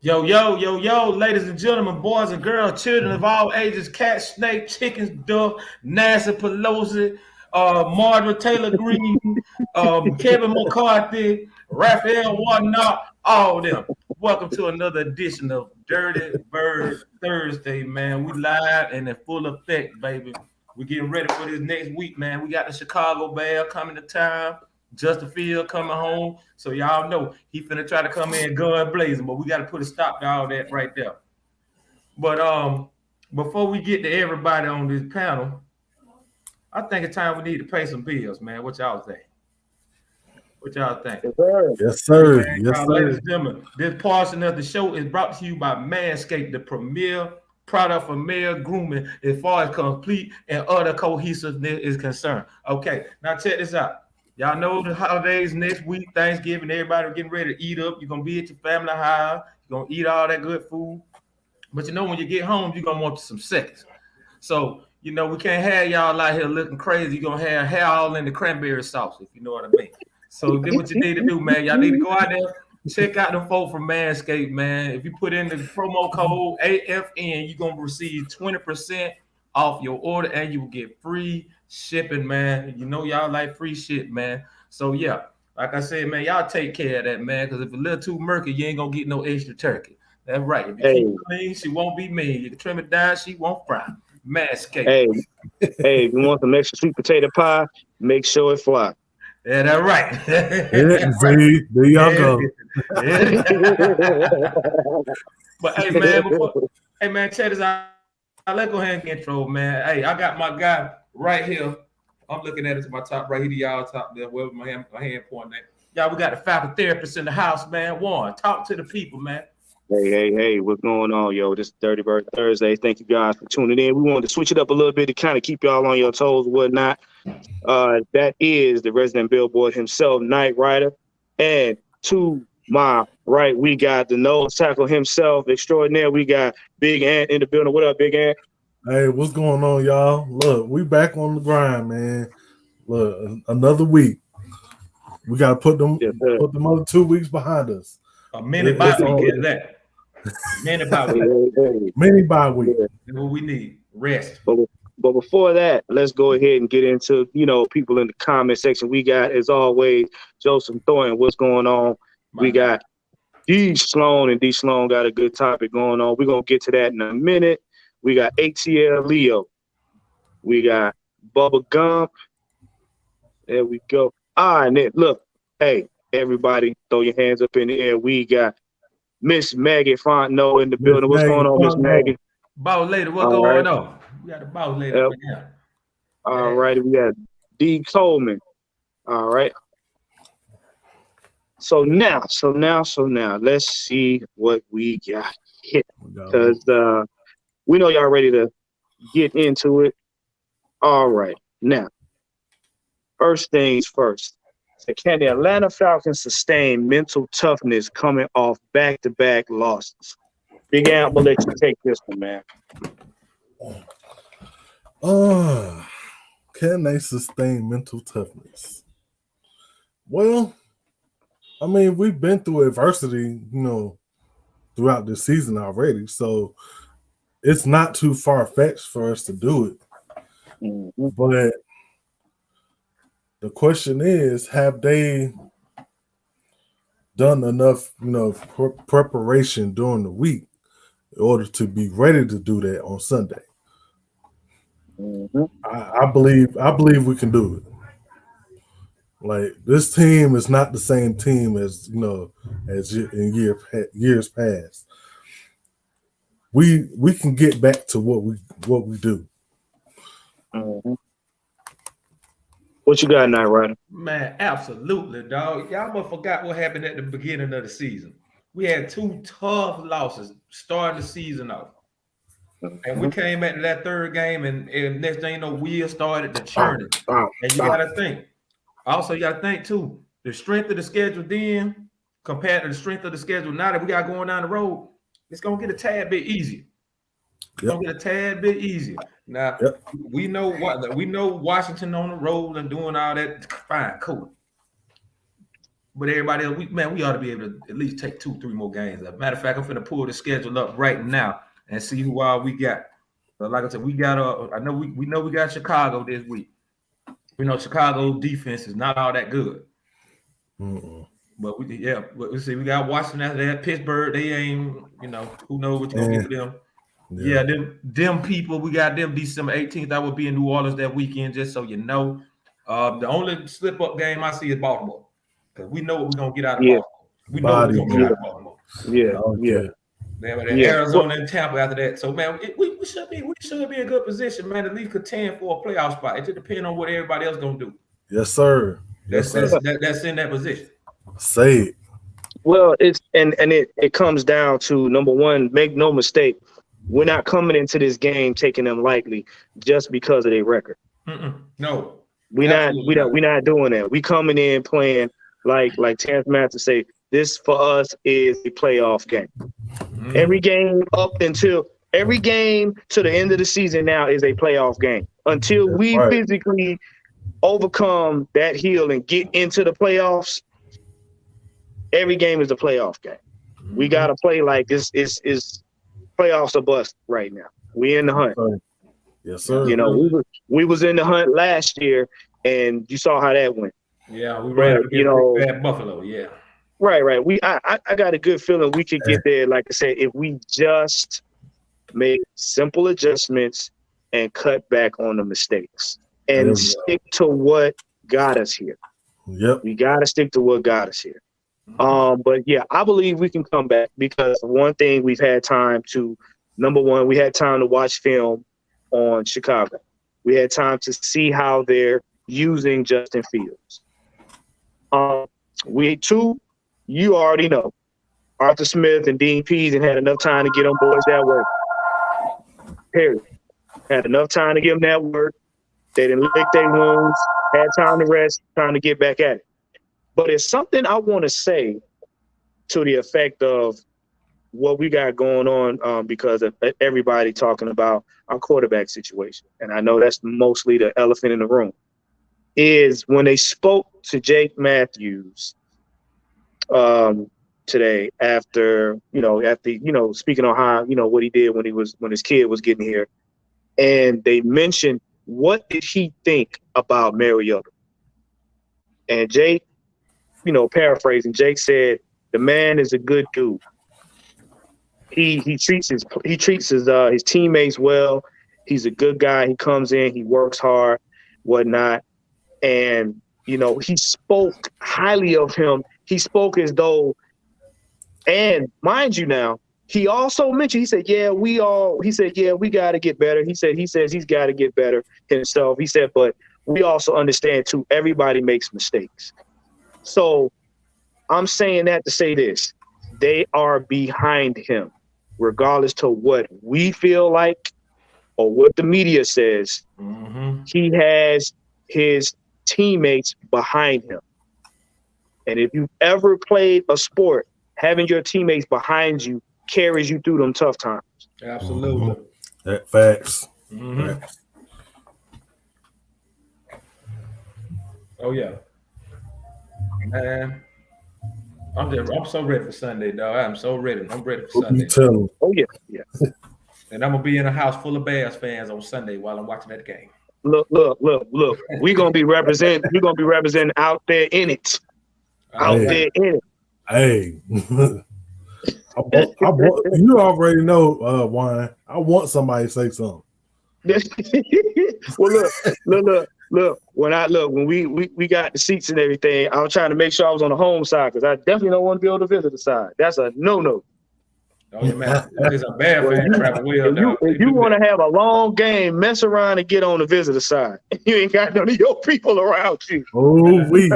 Yo, ladies and gentlemen, boys and girls, children of all ages, cat, snake, chickens, duck, Nancy Pelosi, Margaret Taylor Greene, Kevin McCarthy, Raphael Warnock, all of them. Welcome to another edition of Dirty Bird Thursday, man. We live and in full effect, baby. We getting ready for this next week, man. We got the Chicago Bear coming to town. Justin Field coming home. So y'all know he finna try to come in gun blazing, but we got to put a stop to all that right there. But before we get to everybody on this panel, I think it's time we need to pay some bills, man. What y'all think? What y'all think? Yes, sir. Man, yes, sir. Ladies and gentlemen, this portion of the show is brought to you by Manscaped, the premier product for male grooming as far as complete and utter cohesiveness is concerned. Okay, now check this out. Y'all know the holidays next week, Thanksgiving, everybody getting ready to eat up. You're going to be at your family house. You're going to eat all that good food. But you know, when you get home, you're going to want some seconds. So, you know, we can't have y'all out here looking crazy. You're going to have hair all in the cranberry sauce, if you know what I mean. So do what you need to do, man. Y'all need to go out there, check out the folk from Manscaped, man. If you put in the promo code AFN, you're going to receive 20% off your order and you will get free shipping, man. You know y'all like free shit, man. So yeah, like I said, man, y'all take care of that, man. Because if it's a little too murky, you ain't gonna get no extra turkey. That's right. If you keep it clean, she won't be mean. You can trim it down, she won't fry. Manscaped. Hey, if you want some extra sweet potato pie, make sure it fly. Yeah, that's right. See, there y'all go. But hey man, check this out. Let's go ahead and intro, man. Hey, I got my guy right here. I'm looking at it to my top right here, y'all top there, wherever my hand pointing at. Y'all, we got the Falcon therapist in the house, man. Warren, talk to the people, man. Hey, what's going on, yo? This is Dirty Bird Thursday. Thank you guys for tuning in. We wanted to switch it up a little bit to kind of keep y'all on your toes and whatnot. That is the resident billboard himself, Knight Rider. And to my right, we got the nose tackle himself, extraordinaire. We got Big Ant in the building. What up, Big Ant? Hey, what's going on, y'all? Look, we back on the grind, man. Look, another week. We got to put them other 2 weeks behind us. A minute by week is that. Minute by week. Minute by week. That's what we need. Rest. But before that, let's go ahead and get into, people in the comment section. We got, as always, Joseph Thornton. What's going on? We got D Sloan, and D Sloan got a good topic going on. We're going to get to that in a minute. We got ATL Leo. We got Bubba Gump. There we go. All right, Nick, look. Hey, everybody, throw your hands up in the air. We got Ms Maggie Fontenot in the building. What's going on, Ms Maggie? Boss lady, what's going on? We got the boss lady up here. All right, we got D Coleman. All right. So now, let's see what we got here. Because we know y'all ready to get into it. All right. Now, first things first. Can the Atlanta Falcons sustain mental toughness coming off back-to-back losses? Big Ant, I'm going to let you take this one, man. Can they sustain mental toughness? Well, I mean, we've been through adversity, throughout the season already. So it's not too far-fetched for us to do it. Mm-hmm. But the question is, have they done enough, preparation during the week in order to be ready to do that on Sunday? Mm-hmm. I believe we can do it. Like, this team is not the same team as in years past. We can get back to what we do. Mm-hmm. What you got, Knight Rider? Man, absolutely, dog. Y'all must forgot what happened at the beginning of the season. We had 2 tough losses starting the season off. And we came back to that third game, and next thing you know, wheels started to churning. And you got to think. Also, you got to think, too, the strength of the schedule then compared to the strength of the schedule now that we got going down the road, it's going to get a tad bit easier. It's going to get a tad bit easier. Now, we know Washington on the road and doing all that. Fine, cool. But everybody else, we ought to be able to at least take 2-3 more games. As a matter of fact, I'm finna pull the schedule up right now and see who all we got. But like I said, we got I know we know we got Chicago this week. We know Chicago defense is not all that good. But we see we got Washington after that. Pittsburgh, they ain't, who knows what you're gonna get with them. Yeah, them people, we got them December 18th. I will be in New Orleans that weekend, just so you know. The only slip-up game I see is Baltimore. Because we know what we're gonna get out of Baltimore. We know what we're gonna get out of Baltimore. Arizona and Tampa after that. So man, we should be in a good position, man, at least contend for a playoff spot. It just depends on what everybody else gonna do. Yes, sir. That's in that position. Say it. Well, it comes down to, number one, make no mistake, we're not coming into this game taking them lightly just because of their record. No, we're not doing that. We coming in playing like Terrence Master say, this for us is a playoff game. Every game to the end of the season now is a playoff game. Until we physically overcome that hill and get into the playoffs, every game is a playoff game. We got to play like this is playoffs or bust right now. We in the hunt. Yes, sir. We was in the hunt last year, and you saw how that went. Yeah, we ran against Buffalo. Yeah. Right. I got a good feeling we could get there. Like I said, if we just make simple adjustments and cut back on the mistakes and stick to what got us here. Yep. We got to stick to what got us here. But yeah, I believe we can come back because one thing we've had time to, number one, we had time to watch film on Chicago. We had time to see how they're using Justin Fields. You already know, Arthur Smith and Dean Pease had enough time to get on boards that work. Period. Had enough time to give them that work. They didn't lick their wounds, had time to rest, time to get back at it. But it's something I want to say to the effect of what we got going on because of everybody talking about our quarterback situation. And I know that's mostly the elephant in the room. Is when they spoke to Jake Matthews today after speaking on how, what he did when his kid was getting here. And they mentioned, what did he think about Mariota? And Jake, paraphrasing, Jake said, the man is a good dude. He treats his teammates well. He's a good guy. He comes in, he works hard, whatnot. And, he spoke highly of him. He spoke as though, and mind you now, he also mentioned, he said, we got to get better. He says he's got to get better himself. He said, but we also understand too, everybody makes mistakes. So I'm saying that to say this, they are behind him, regardless to what we feel like or what the media says. He has his teammates behind him. And if you've ever played a sport, having your teammates behind you carries you through them tough times. Absolutely. Facts. Facts. Oh yeah. Man. I'm so ready for Sunday, dog. I'm so ready. I'm ready for Sunday. Oh yeah. And I'm gonna be in a house full of Bears fans on Sunday while I'm watching that game. Look. We're gonna be representing out there in it. There in it. Hey. You already know, Wine. I want somebody to say something. Well, look. When we got the seats and everything, I was trying to make sure I was on the home side because I definitely don't want to be on the visitor side. That's a no. Oh yeah, man. That is a bad fan travel well. If you want to have a long game, mess around and get on the visitor side. You ain't got none of your people around you. Oh, we.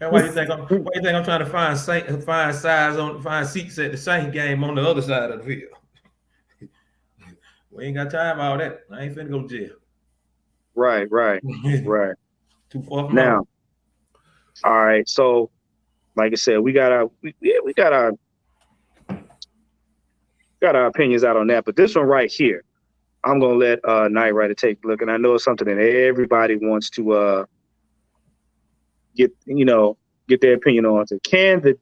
And why you think I'm trying to find seats at the Saint game on the other side of the field? We ain't got time for all that. I ain't finna go to jail. Right. Too far from now. All right. So, like I said, we got our opinions out on that. But this one right here, I'm gonna let Night Rider take a look, and I know it's something that everybody wants to get get their opinion on it.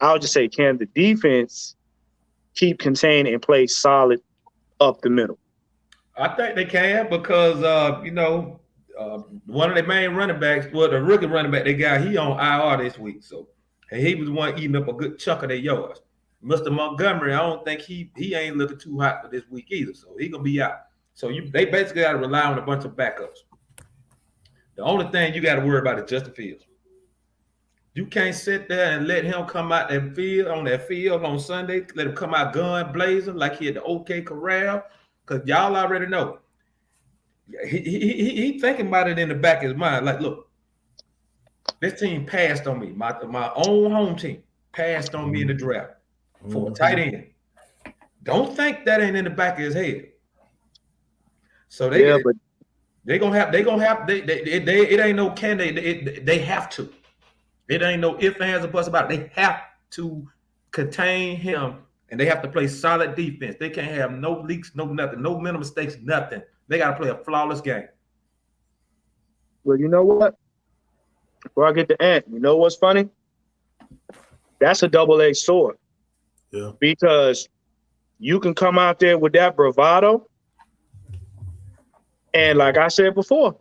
I'll just say, can the defense keep contained and play solid up the middle? I think they can because one of their main running backs, the rookie running back they got, he on IR this week. So he was the one eating up a good chunk of their yards. Mr. Montgomery, I don't think he ain't looking too hot for this week either. So he gonna be out. So they basically got to rely on a bunch of backups. The only thing you got to worry about is Justin Fields. You can't sit there and let him come out that field on Sunday. Let him come out gun blazing like he had the OK Corral, because y'all already know. He thinking about it in the back of his mind. Like, look, this team passed on me. My own home team passed on me in the draft for a tight end. Don't think that ain't in the back of his head. So they gonna have it ain't no can they have to. It ain't no ifs, ands, or buts about it. They have to contain him, and they have to play solid defense. They can't have no leaks, no nothing, no mental mistakes, nothing. They got to play a flawless game. Well, you know what? Before I get to Ant, you know what's funny? That's a double-edged sword. Yeah. Because you can come out there with that bravado, and like I said before,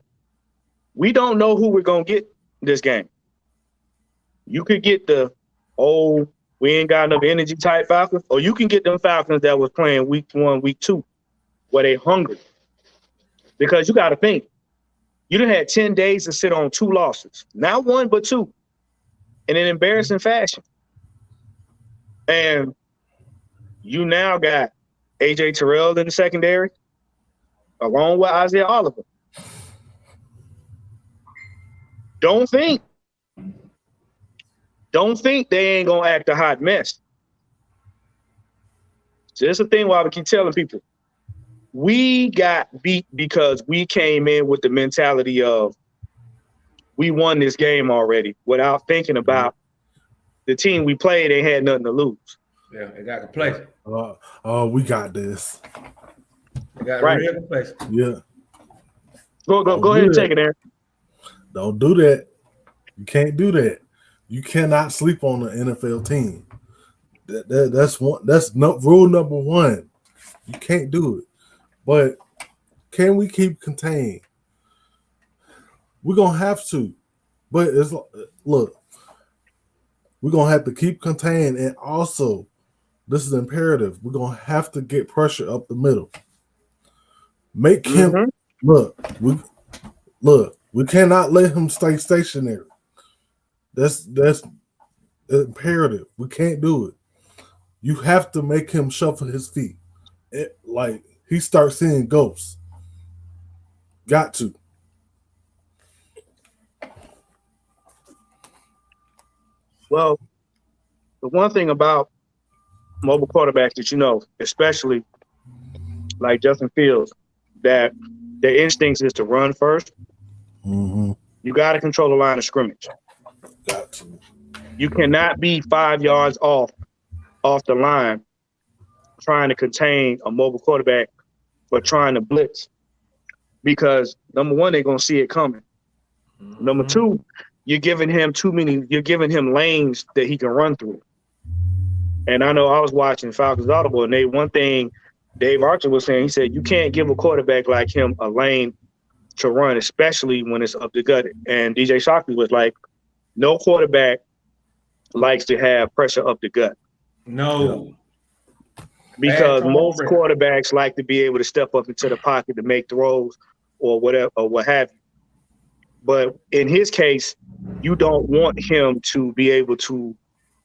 we don't know who we're going to get this game. You could get we ain't got enough energy type Falcons, or you can get them Falcons that was playing week 1, week 2, where they hungry. Because you got to think, you done had 10 days to sit on 2 losses. Not 1, but 2. In an embarrassing fashion. And you now got A.J. Terrell in the secondary, along with Isaiah Oliver. Don't think they ain't going to act a hot mess. So that's the thing why we keep telling people. We got beat because we came in with the mentality of we won this game already without thinking about the team we played. They had nothing to lose. Yeah, they got complacent. We got this. They got real complacent. Yeah. Go ahead and take it there. Don't do that. You can't do that. You cannot sleep on the NFL team. That's rule number 1. You can't do it. But can we keep contained? We're gonna have to. But look, we're gonna have to keep contained, and also, this is imperative. We're gonna have to get pressure up the middle. Make him look. We cannot let him stay stationary. That's imperative. We can't do it. You have to make him shuffle his feet. Like he starts seeing ghosts. Got to. Well, the one thing about mobile quarterbacks that you know, especially like Justin Fields, that their instincts is to run first. Mm-hmm. You got to control the line of scrimmage. Got to. You cannot be 5 yards off the line trying to contain a mobile quarterback but trying to blitz. Because number 1, they're gonna see it coming. Number 2, you're giving him lanes that he can run through. And I know I was watching Falcons Audible, and one thing Dave Archer was saying, he said, you can't give a quarterback like him a lane to run, especially when it's up the gut. And DJ Shockley was like, no quarterback likes to have pressure up the gut. No. Because most quarterbacks like to be able to step up into the pocket to make throws or whatever, or what have you. But in his case, you don't want him to be able to,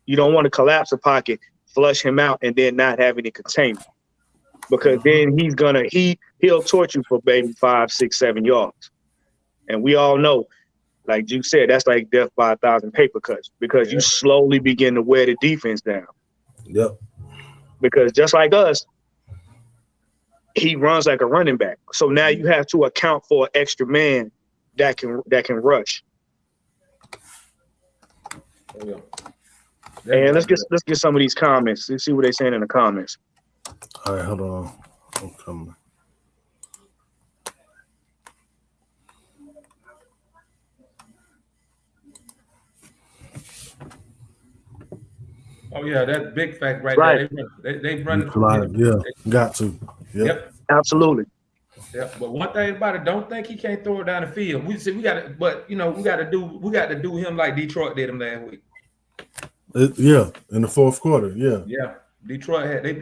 you don't want to collapse the pocket, flush him out, and then not have any containment. Because then he'll torch you for maybe 5, 6, 7 yards. And we all know, like you said, that's like death by 1,000 paper cuts, because you slowly begin to wear the defense down. Yep. Because just like us, he runs like a running back. So now you have to account for an extra man that can rush. And let's get some of these comments. Let's see what they're saying in the comments. All right, hold on. I'm coming. Oh yeah, that's big fact right Right. there. They run it. Yeah, got to. Yep. Absolutely. Yeah, but one thing about it, don't think he can't throw it down the field. We got to, but we got to do him like Detroit did him last week. In the fourth quarter, Yeah, Detroit had they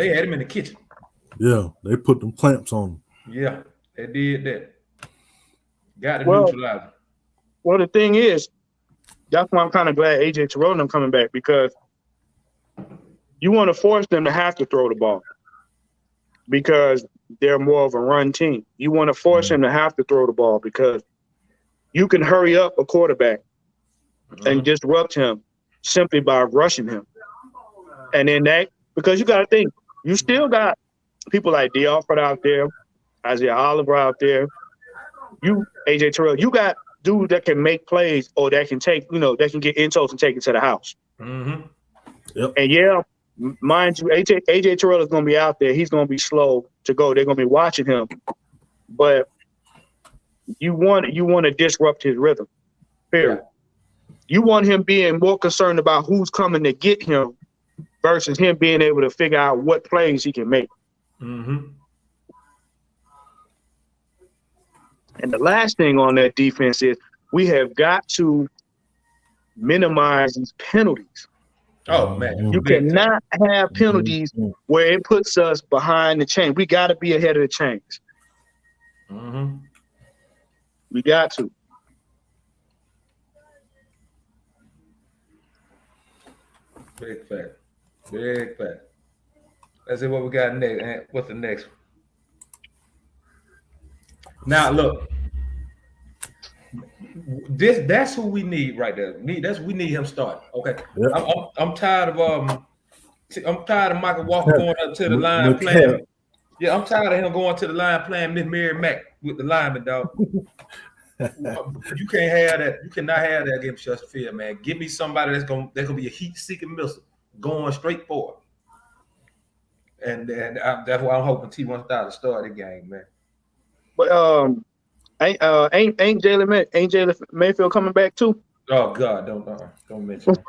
had him in the kitchen. Yeah, they put them clamps on him. Yeah, they did that. Got to neutralize him. Well, the thing is, that's why I'm kind of glad AJ Terrell and them coming back, because you want to force them to have to throw the ball because they're more of a run team. You want to force them to have to throw the ball because you can hurry up a quarterback and disrupt him simply by rushing him. And then because you got to think, you still got people like D. Alford out there, Isaiah Oliver out there, AJ Terrell, you got dudes that can make plays or that can take, that can get intos and take it to the house. Mm-hmm. Yep. And mind you, AJ Terrell is going to be out there. He's going to be slow to go. They're going to be watching him. But you want to disrupt his rhythm. Period. Yeah. You want him being more concerned about who's coming to get him versus him being able to figure out what plays he can make. Mm-hmm. And the last thing on that defense is we have got to minimize these penalties. Oh, man. You cannot have penalties where it puts us behind the chain. We got to be ahead of the chains. Mm-hmm. We got to. Big fact. Big fact. Let's see what we got next. What's the next one? Now, look. That's who we need right there. We need him starting. Okay. Yep. I'm tired of Michael Walker going up to the line playing. Yeah, I'm tired of him going to the line playing Ms Maggie T with the lineman, dog. You can't have that. You cannot have that against Chesterfield, man. Give me somebody that's gonna be a heat-seeking missile going straight forward. And that's why I'm hoping T-1000 to start the game, man. But ain't Jalen Mayfield coming back too? Oh God, don't mention him.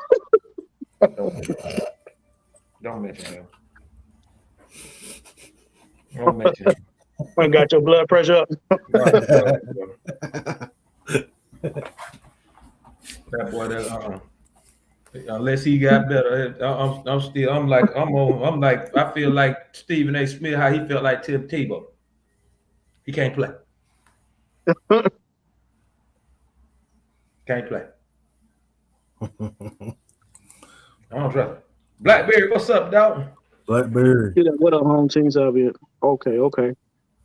Don't mention him. Don't mention him. I got your blood pressure up. That boy, unless he got better, I feel like Stephen A. Smith, how he felt like Tim Tebow. He can't play. Can't play. I don't trust him. Blackberry, what's up, dog? Blackberry. What up, home teams out here? Okay.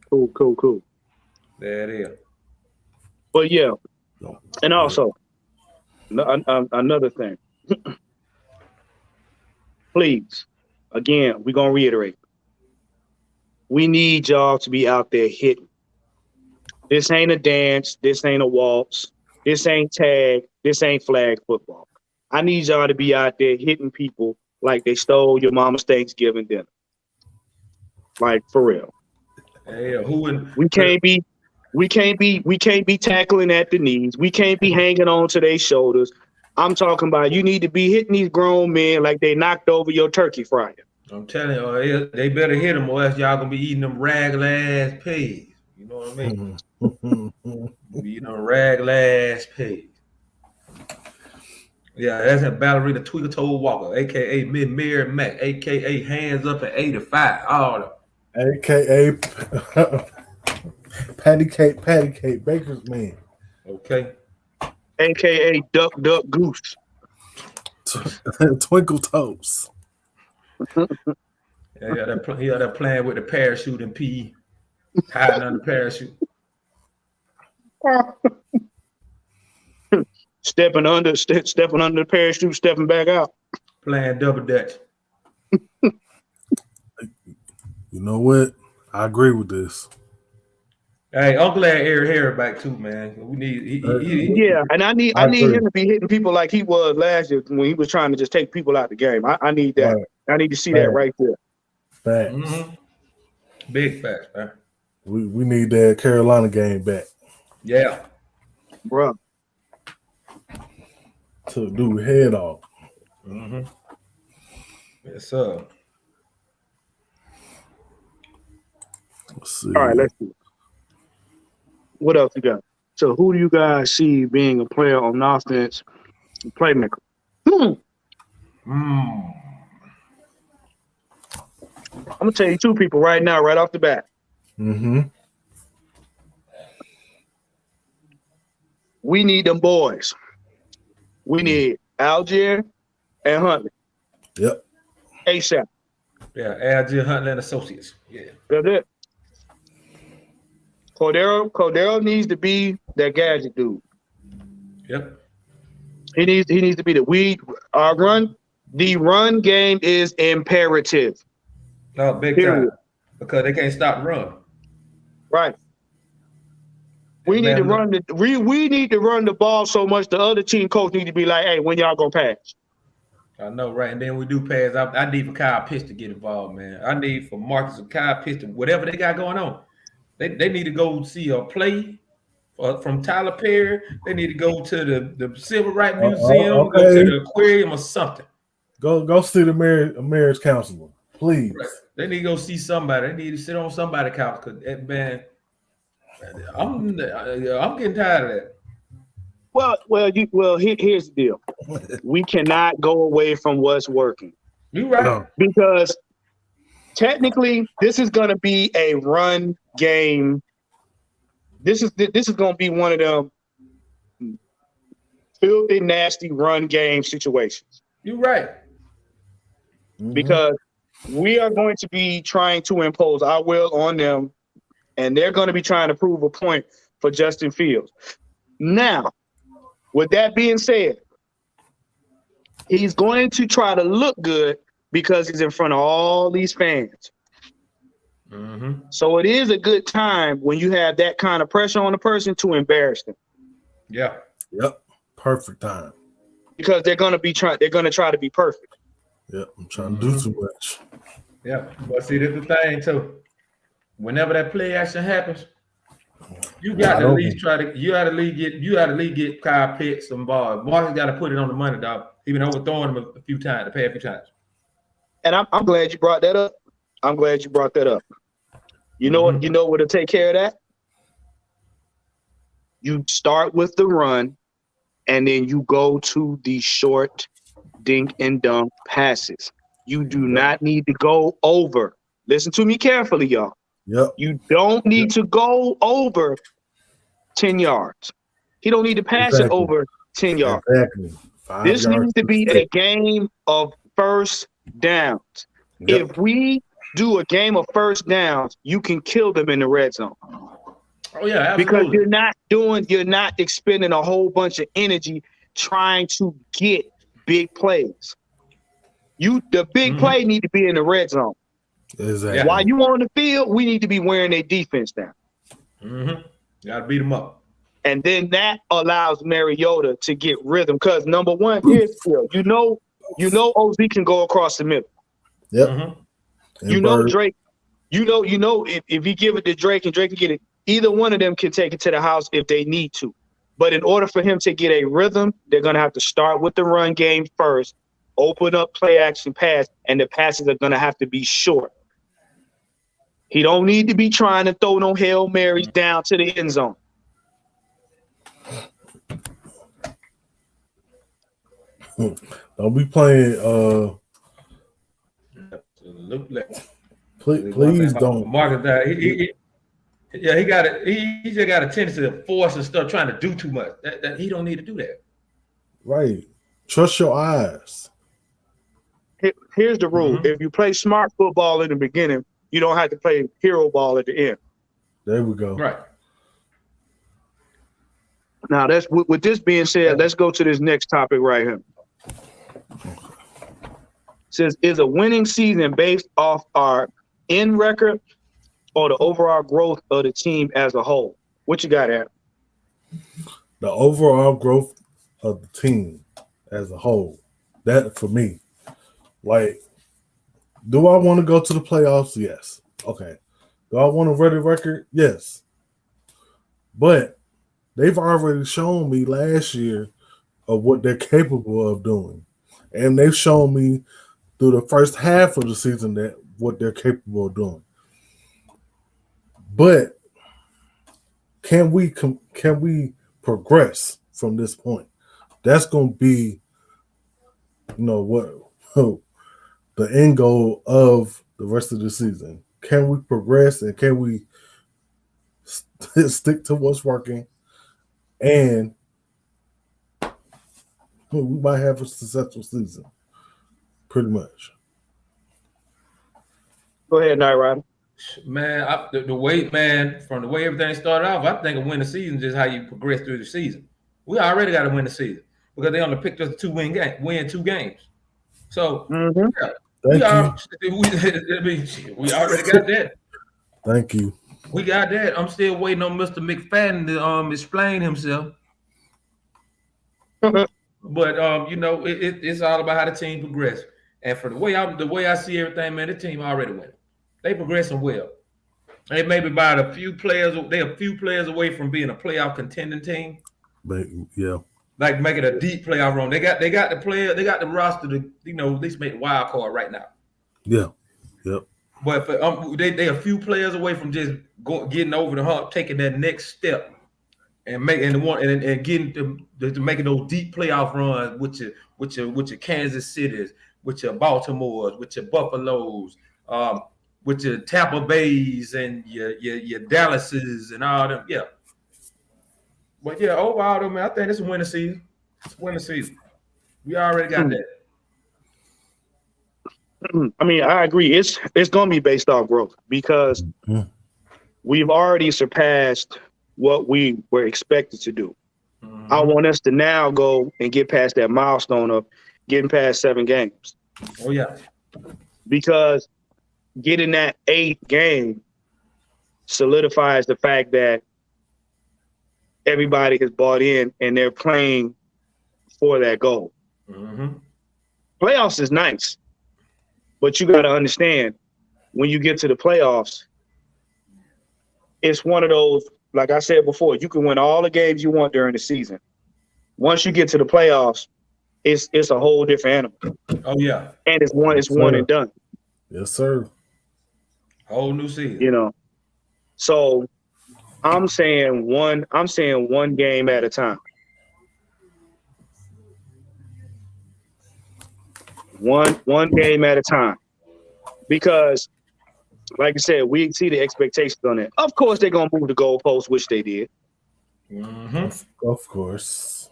Cool. There it is. But yeah, and also another thing. Please, again, we're gonna reiterate. We need y'all to be out there hitting. This ain't a dance. This ain't a waltz. This ain't tag. This ain't flag football. I need y'all to be out there hitting people like they stole your mama's Thanksgiving dinner. Like, for real. Hey, we can't be tackling at the knees. We can't be hanging on to their shoulders. I'm talking about you need to be hitting these grown men like they knocked over your turkey fryer. I'm telling you, they better hit them or else y'all gonna be eating them ragged ass pigs. You know what I mean? Be eating them ragged ass pigs. Yeah, that's a ballerina Tweaker Toe Walker, aka Ms Maggie Mac, aka Hands Up at 85. All of them. AKA Patty Cake Baker's Man. Okay. AKA Duck Goose. Twinkle Toes. They're playing with the parachute and PE, hiding under the parachute. Stepping under the parachute, stepping back out. Playing double dutch. You know what? I agree with this. Hey, I'm glad Eric Harris back too, man. We need and I need him to be hitting people like he was last year when he was trying to just take people out the game. I need that. Right. I need to see that right there. Facts. Mm-hmm. Big facts, man. We need that Carolina game back. Yeah. Bro. To do head off. Mm-hmm. Yes, sir. Let's see. All right, let's see. What else you got? So who do you guys see being a player on offense, playmaker? I'm gonna tell you two people right now, right off the bat. Mm-hmm. We need them boys. We need Algier and Huntley. Yep. ASAP. Yeah, Algier, Huntley, and Associates. Yeah. That's it. Cordero needs to be that gadget dude. Yep. He needs to be the run game is imperative. No, big Period. time. Because they can't stop run. Right. We need to run the ball so much the other team coach need to be like, hey, when y'all gonna pass? I know, right? And then we do pass. I need for Kyle Pitts to get involved, man. I need for Marcus and Kyle Pitts to whatever they got going on. They need to go see a play from Tyler Perry. They need to go to the Civil Rights Museum, okay. go to the aquarium or something. Go see the marriage counselor, please. Right. They need to go see somebody. They need to sit on somebody's couch because man, I'm getting tired of that. Here's the deal. We cannot go away from what's working. You right. No. Because technically, this is going to be a run game. This is going to be one of them filthy, nasty run game situations. You right. Mm-hmm. Because we are going to be trying to impose our will on them, and they're going to be trying to prove a point for Justin Fields. Now, with that being said, he's going to try to look good because he's in front of all these fans. Mm-hmm. So it is a good time when you have that kind of pressure on a person to embarrass them. Yeah. Yep. Perfect time. Because they're going to try to be perfect. Yep. I'm trying to do too much. Yeah. But see, that's the thing too. Whenever that play action happens, you got to at least get Kyle Pitts some balls. Marcus got to put it on the money, dog. He been overthrowing him a few times. And I'm glad you brought that up. You know what? You know what to take care of that? You start with the run, and then you go to the short dink and dunk passes. You do not need to go over. Listen to me carefully, y'all. Yep. You don't need to go over 10 yards. He don't need to pass it over 10 yards. Exactly. This needs to be a game of first downs. Yep. If we do a game of first downs, you can kill them in the red zone. Oh yeah, absolutely. Because you're not expending a whole bunch of energy trying to get big plays. The big play need to be in the red zone. Exactly. While you on the field, we need to be wearing their defense down. Mm-hmm. Got to beat them up. And then that allows Mariota to get rhythm. Because number one, here's the deal. You know OZ can go across the middle. Yep. Mm-hmm. You know Drake. You know if you give it to Drake and Drake can get it, either one of them can take it to the house if they need to. But in order for him to get a rhythm, they're gonna have to start with the run game first, open up play action pass, and the passes are gonna have to be short. He don't need to be trying to throw no Hail Marys down to the end zone. Don't be playing. Absolutely. Please don't. Marcus, he got it. He just got a tendency to force and stuff, trying to do too much. That he don't need to do that. Right. Trust your eyes. Here's the rule: if you play smart football in the beginning, you don't have to play hero ball at the end. There we go. Right. Now, that's with this being said, let's go to this next topic right here. It says, is a winning season based off our end record or the overall growth of the team as a whole? What you got, Aaron? The overall growth of the team as a whole. That for me. Like, do I want to go to the playoffs? Yes. Okay. Do I want a ready record? Yes. But they've already shown me last year of what they're capable of doing. and they've shown me through the first half of the season that what they're capable of doing. But can we progress from this point? That's going to be, what the end goal of the rest of the season. Can we progress and can we stick to what's working? And we might have a successful season, pretty much. Go ahead, Night Rider. Man, the way everything started off, I think a win the season is just how you progress through the season. We already got to win the season because they only picked us to win 2 games. So yeah, we already got that. Thank you. We got that. I'm still waiting on Mr. McFadden to explain himself. But it's all about how the team progress. And for the way I see everything, man, the team already went. They progressing well. They maybe about a few players. They're a few players away from being a playoff contending team. But yeah, like making a deep playoff run. They got the player. They got the roster to at least make the wild card right now. Yeah. Yep. But for, they a few players away from just getting over the hump, taking that next step, and getting to making those deep playoff runs with your Kansas Cities, with your Baltimores, with your Buffaloes, with your Tampa Bays and your Dallases and all them. Yeah. But yeah, overall though, man, I think it's a winning season. It's a winning season. We already got that. I mean, I agree. It's going to be based off growth because we've already surpassed what we were expected to do. Mm-hmm. I want us to now go and get past that milestone of getting past 7 games. Oh, yeah. Because getting that 8th game solidifies the fact that everybody has bought in and they're playing for that goal. Mm-hmm. Playoffs is nice. But you got to understand, when you get to the playoffs, it's one of those, like I said before, you can win all the games you want during the season. Once you get to the playoffs, it's a whole different animal. Oh, yeah. And it's one and done. Yes, sir. Whole new season. So I'm saying one game at a time. One game at a time, because, like I said, we see the expectations on it. Of course, they're gonna move the goalposts, which they did. Mm-hmm. Of course,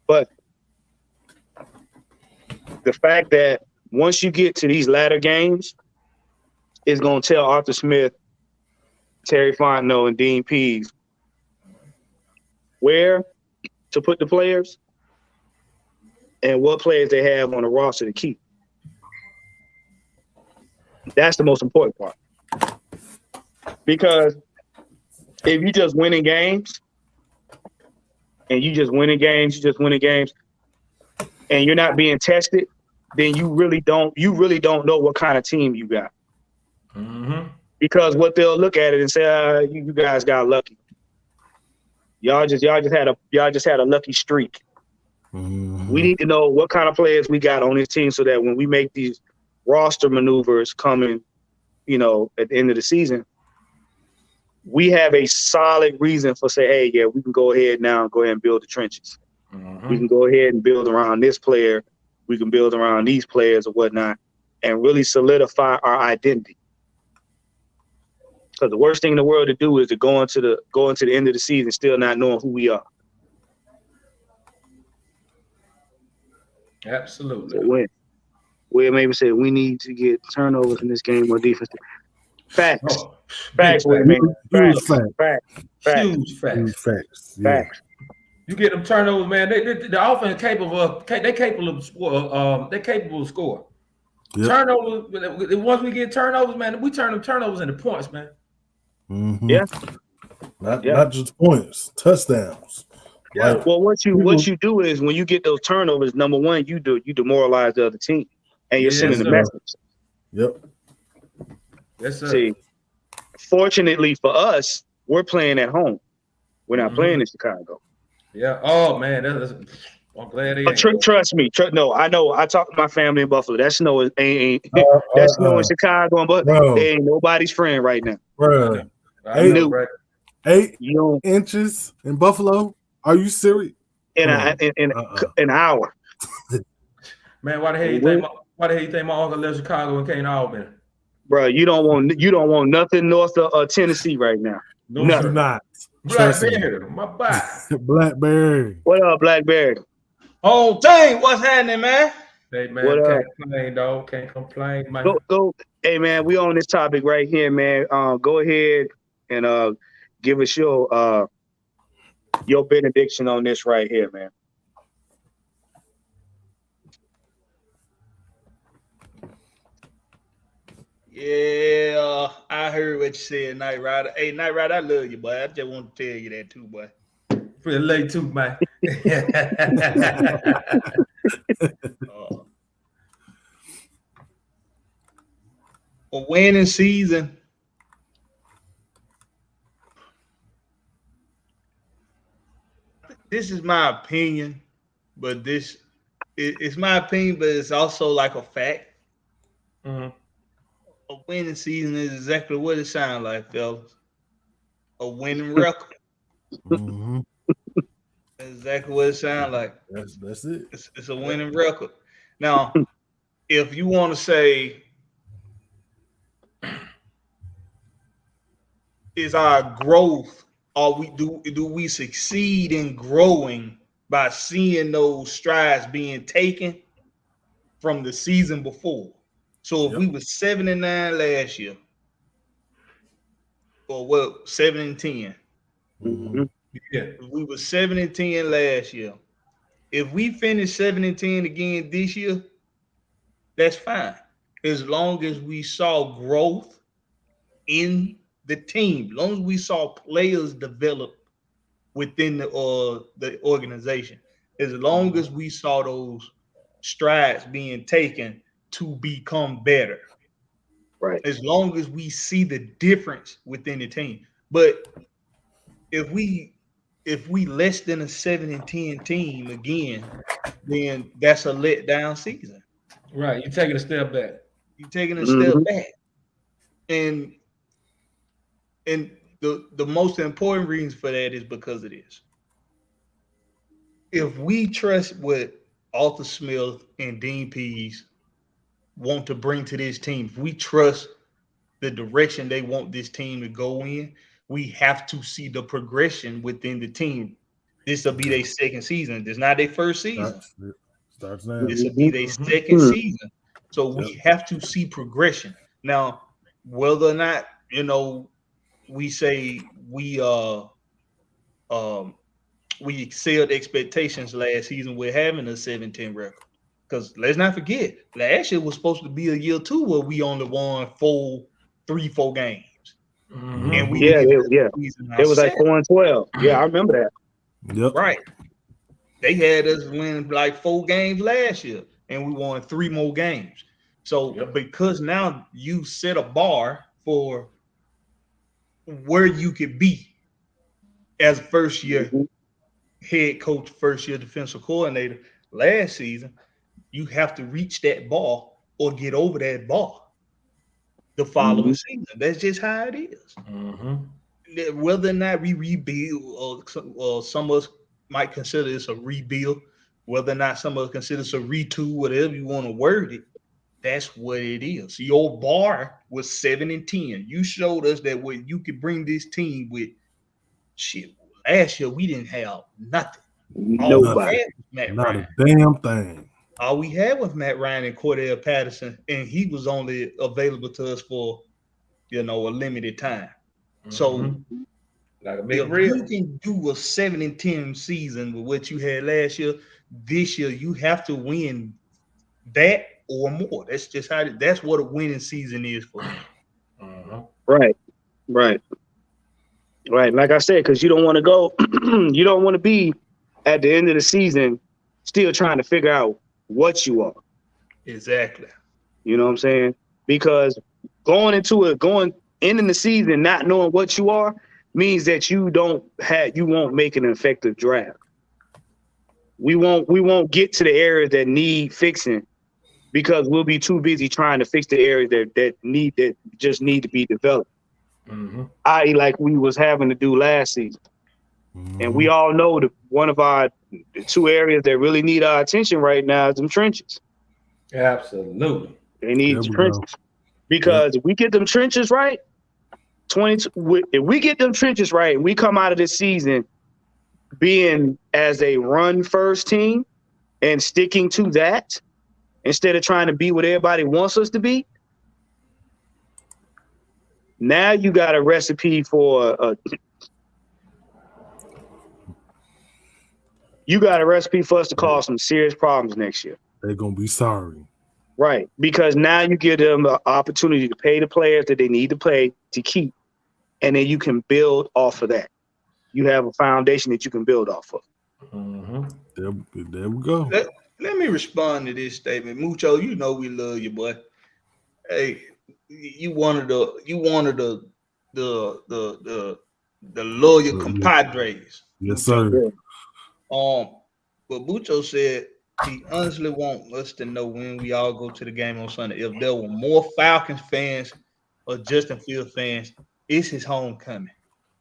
but the fact that once you get to these latter games, it's gonna tell Arthur Smith, Terry Fontenot, and Dean Pease where to put the players and what players they have on the roster to keep. That's the most important part. Because if you just winning games, and you're not being tested, then you really don't know what kind of team you got. Mm-hmm. Because what they'll look at it and say, you guys got lucky. Y'all just had a lucky streak. Mm-hmm. We need to know what kind of players we got on this team so that when we make these roster maneuvers coming, at the end of the season, we have a solid reason for say, hey, yeah, we can go ahead and build the trenches. Mm-hmm. We can go ahead and build around this player. We can build around these players or whatnot and really solidify our identity. Because the worst thing in the world to do is to go into the end of the season still not knowing who we are. Absolutely. So we maybe say we need to get turnovers in this game or defense. Facts. Facts, man. Huge facts. Yeah. You get them turnovers, man. The offense capable of scoring. Yep. Turnovers. Once we get turnovers, man, we turn them turnovers into points, man. Mm-hmm. Yeah. Not just points, touchdowns. Yeah. Well, what you do is when you get those turnovers, number one, you demoralize the other team, and you're sending the message. Yep. Yes, sir. See, fortunately for us, we're playing at home. We're not playing in Chicago. Yeah. Oh man, I'm glad they ain't. Trust me. No, I know. I talk to my family in Buffalo. That snow ain't that snow in uh, Chicago, but bro, they ain't nobody's friend right now. bro. I know, New. right? 8 You know, inches in Buffalo? Are you serious? in Come an hour. Man, why the hell you think? Why the hell you think my uncle lives in Chicago and came to Albany? Bro, you don't want nothing north of Tennessee right now. No, do Nothing. sir. not. Trust me. Blackberry, my boy. Blackberry. What up, Blackberry? Oh, dang, what's happening, man? Hey man, What up? can't complain, dog. Can't complain, man. Go. Hey man, we on this topic right here, man. Go ahead and give us your benediction on this right here, man. Yeah, I heard what you said, Night Rider. Hey, Night Rider, I love you, boy. I just want to tell you that too, boy. Pretty late too, man. A winning season. This is my opinion, but it's my opinion, but it's also like a fact. Mhm. A winning season is exactly what it sounds like, fellas. A winning record. Mhm. That's exactly what it sounds like. That's it. It's a winning record. Now, if you want to say, is our growth, do we succeed in growing by seeing those strides being taken from the season before? So if we were 7-9 last year, or what, 7-10. Mm-hmm. Yeah. If we were 7-10 last year. If we finish 7-10 again this year, that's fine. As long as we saw growth in the team, as long as we saw players develop within the organization, as long as we saw those strides being taken to become better, Right. as long as we see the difference within the team. But if we less than a 7-10 team again, then that's a letdown season. Right. You're taking a step back. You're taking a step back. And the most important reason for that is because of this. If we trust what Arthur Smith and Dean Pease want to bring to this team, if we trust the direction they want this team to go in, we have to see the progression within the team. This will be their second season. This is not their first season. Starts now. This will be their second season. So we have to see progression. Now, whether or not, we say we exceeded expectations last season with having a 7-10 record. Because let's not forget, last year was supposed to be a year 2 where we only won 3-4 games. Mm-hmm. And we it was like 4-12. Yeah, I remember that. Yep. Right. They had us win like 4 games last year, and we won 3 more games. So because now you set a bar for where you could be as first year head coach, first year defensive coordinator last season, you have to reach that bar or get over that bar the following season. That's just how it is. Whether or not we rebuild, or some of us might consider this a rebuild, whether or not some of us consider this a retool, whatever you want to word it, that's what it is. Your bar was 7-10. You showed us that what you could bring this team with. Shit, last year we didn't have nothing. Nobody. Not a damn thing. All we had was Matt Ryan and Cordell Patterson, and he was only available to us for, a limited time. So, like a big if you can do a 7-10 season with what you had last year, this year you have to win that or more. That's just that's what a winning season is for me. Right. Like I said, because you don't want to go, you don't want to be at the end of the season still trying to figure out what you are. Exactly. You know what I'm saying? Because ending the season not knowing what you are means that you won't make an effective draft. we won't get to the areas that need fixing because we'll be too busy trying to fix the areas that just need to be developed. Mm-hmm. I.e., like we was having to do last season. And we all know that one of the two areas that really need our attention right now is them trenches. Absolutely. They need trenches. Because if we get them trenches right, if we get them trenches right, and we come out of this season being as a run first team and sticking to that instead of trying to be what everybody wants us to be, now you got a recipe for us to cause some serious problems next year. They're gonna be sorry. Right, because now you give them an opportunity to pay the players that they need to pay to keep, and then you can build off of that. You have a foundation that you can build off of. Mm-hmm. There we go. Let me respond to this statement, Mucho. You know we love you, boy. Hey, you one of the loyal compadres. Yes, Mucho. sir. But Mucho said he honestly wants us to know when we all go to the game on Sunday. If there were more Falcons fans or Justin Fields fans, it's his homecoming.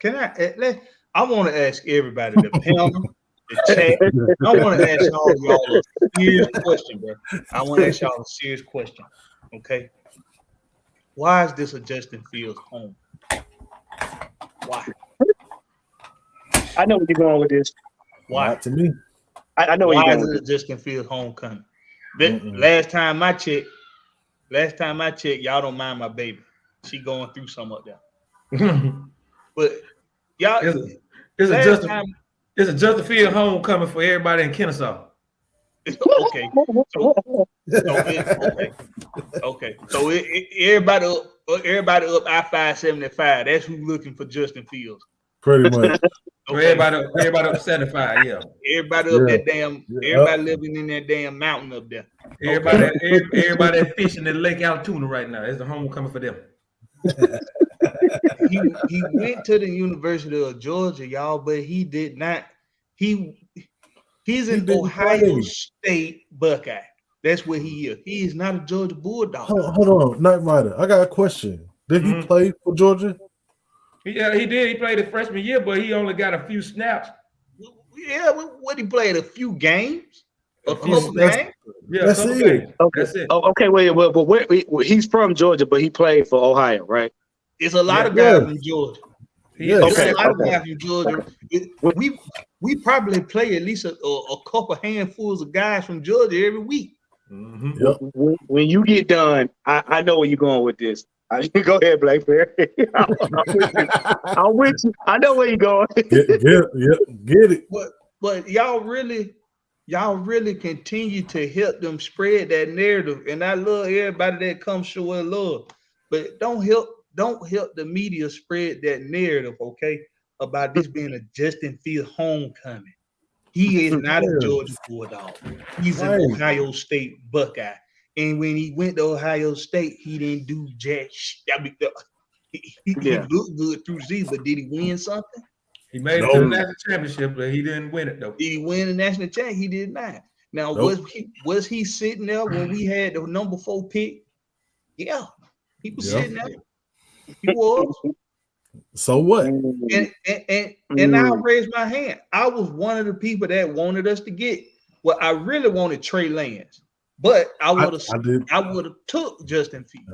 I want to ask everybody, the panel, the chat. I want to ask all y'all a serious question, bro. I want to ask y'all a serious question. Okay. Why is this a Justin Fields home? Why? I know where you're going with this. Why? Not to me. I know where Why you're is going with it this. a Justin Fields homecoming? Last time I checked, y'all don't mind my baby. She going through some up there. But y'all, it's a Justin Field homecoming for everybody in Kennesaw. Okay. So everybody up I-575. That's who's looking for Justin Fields. Pretty much. Okay. Everybody up 75, yeah. Everybody up that damn. Everybody living in that damn mountain up there. Everybody that's fishing in Lake Altoona right now. It's the homecoming for them. He went to the University of Georgia, y'all, but he did not. He's an Ohio State Buckeye. That's what he is. He is not a Georgia Bulldog. Hold on, Night Rider. I got a question. Did he play for Georgia? Yeah, he did. He played his freshman year, but he only got a few snaps. Yeah, what he played a few games, a couple games. Yeah, that's couple it. games. Okay. That's it. Oh, okay, wait. Well, but he's from Georgia, but he played for Ohio, right? It's a lot of guys from Georgia. Yes. Okay. A lot of guys from Georgia. We probably play at least a couple handfuls of guys from Georgia every week. Mm-hmm. Yep. When you get done, I know where you're going with this. Go ahead, Blackberry. I'm with you. I know where you're going. Get it. But y'all really continue to help them spread that narrative. And I love everybody that comes showing love. But don't help the media spread that narrative, okay, about this being a Justin Fields homecoming. He is not a Georgia Bulldog. He's an Ohio State Buckeye. And when he went to Ohio State, he didn't do jack. He looked good through the season, but did he win something? He made it to the national championship, but he didn't win it though. Did he win the national championship? He did not. Now, was he sitting there when we had the number 4 pick? Yeah, he was sitting there. He was. So what? And I'll raise my hand. I was one of the people that wanted us to get. Well, I really wanted Trey Lance, but I would have took Justin Fields.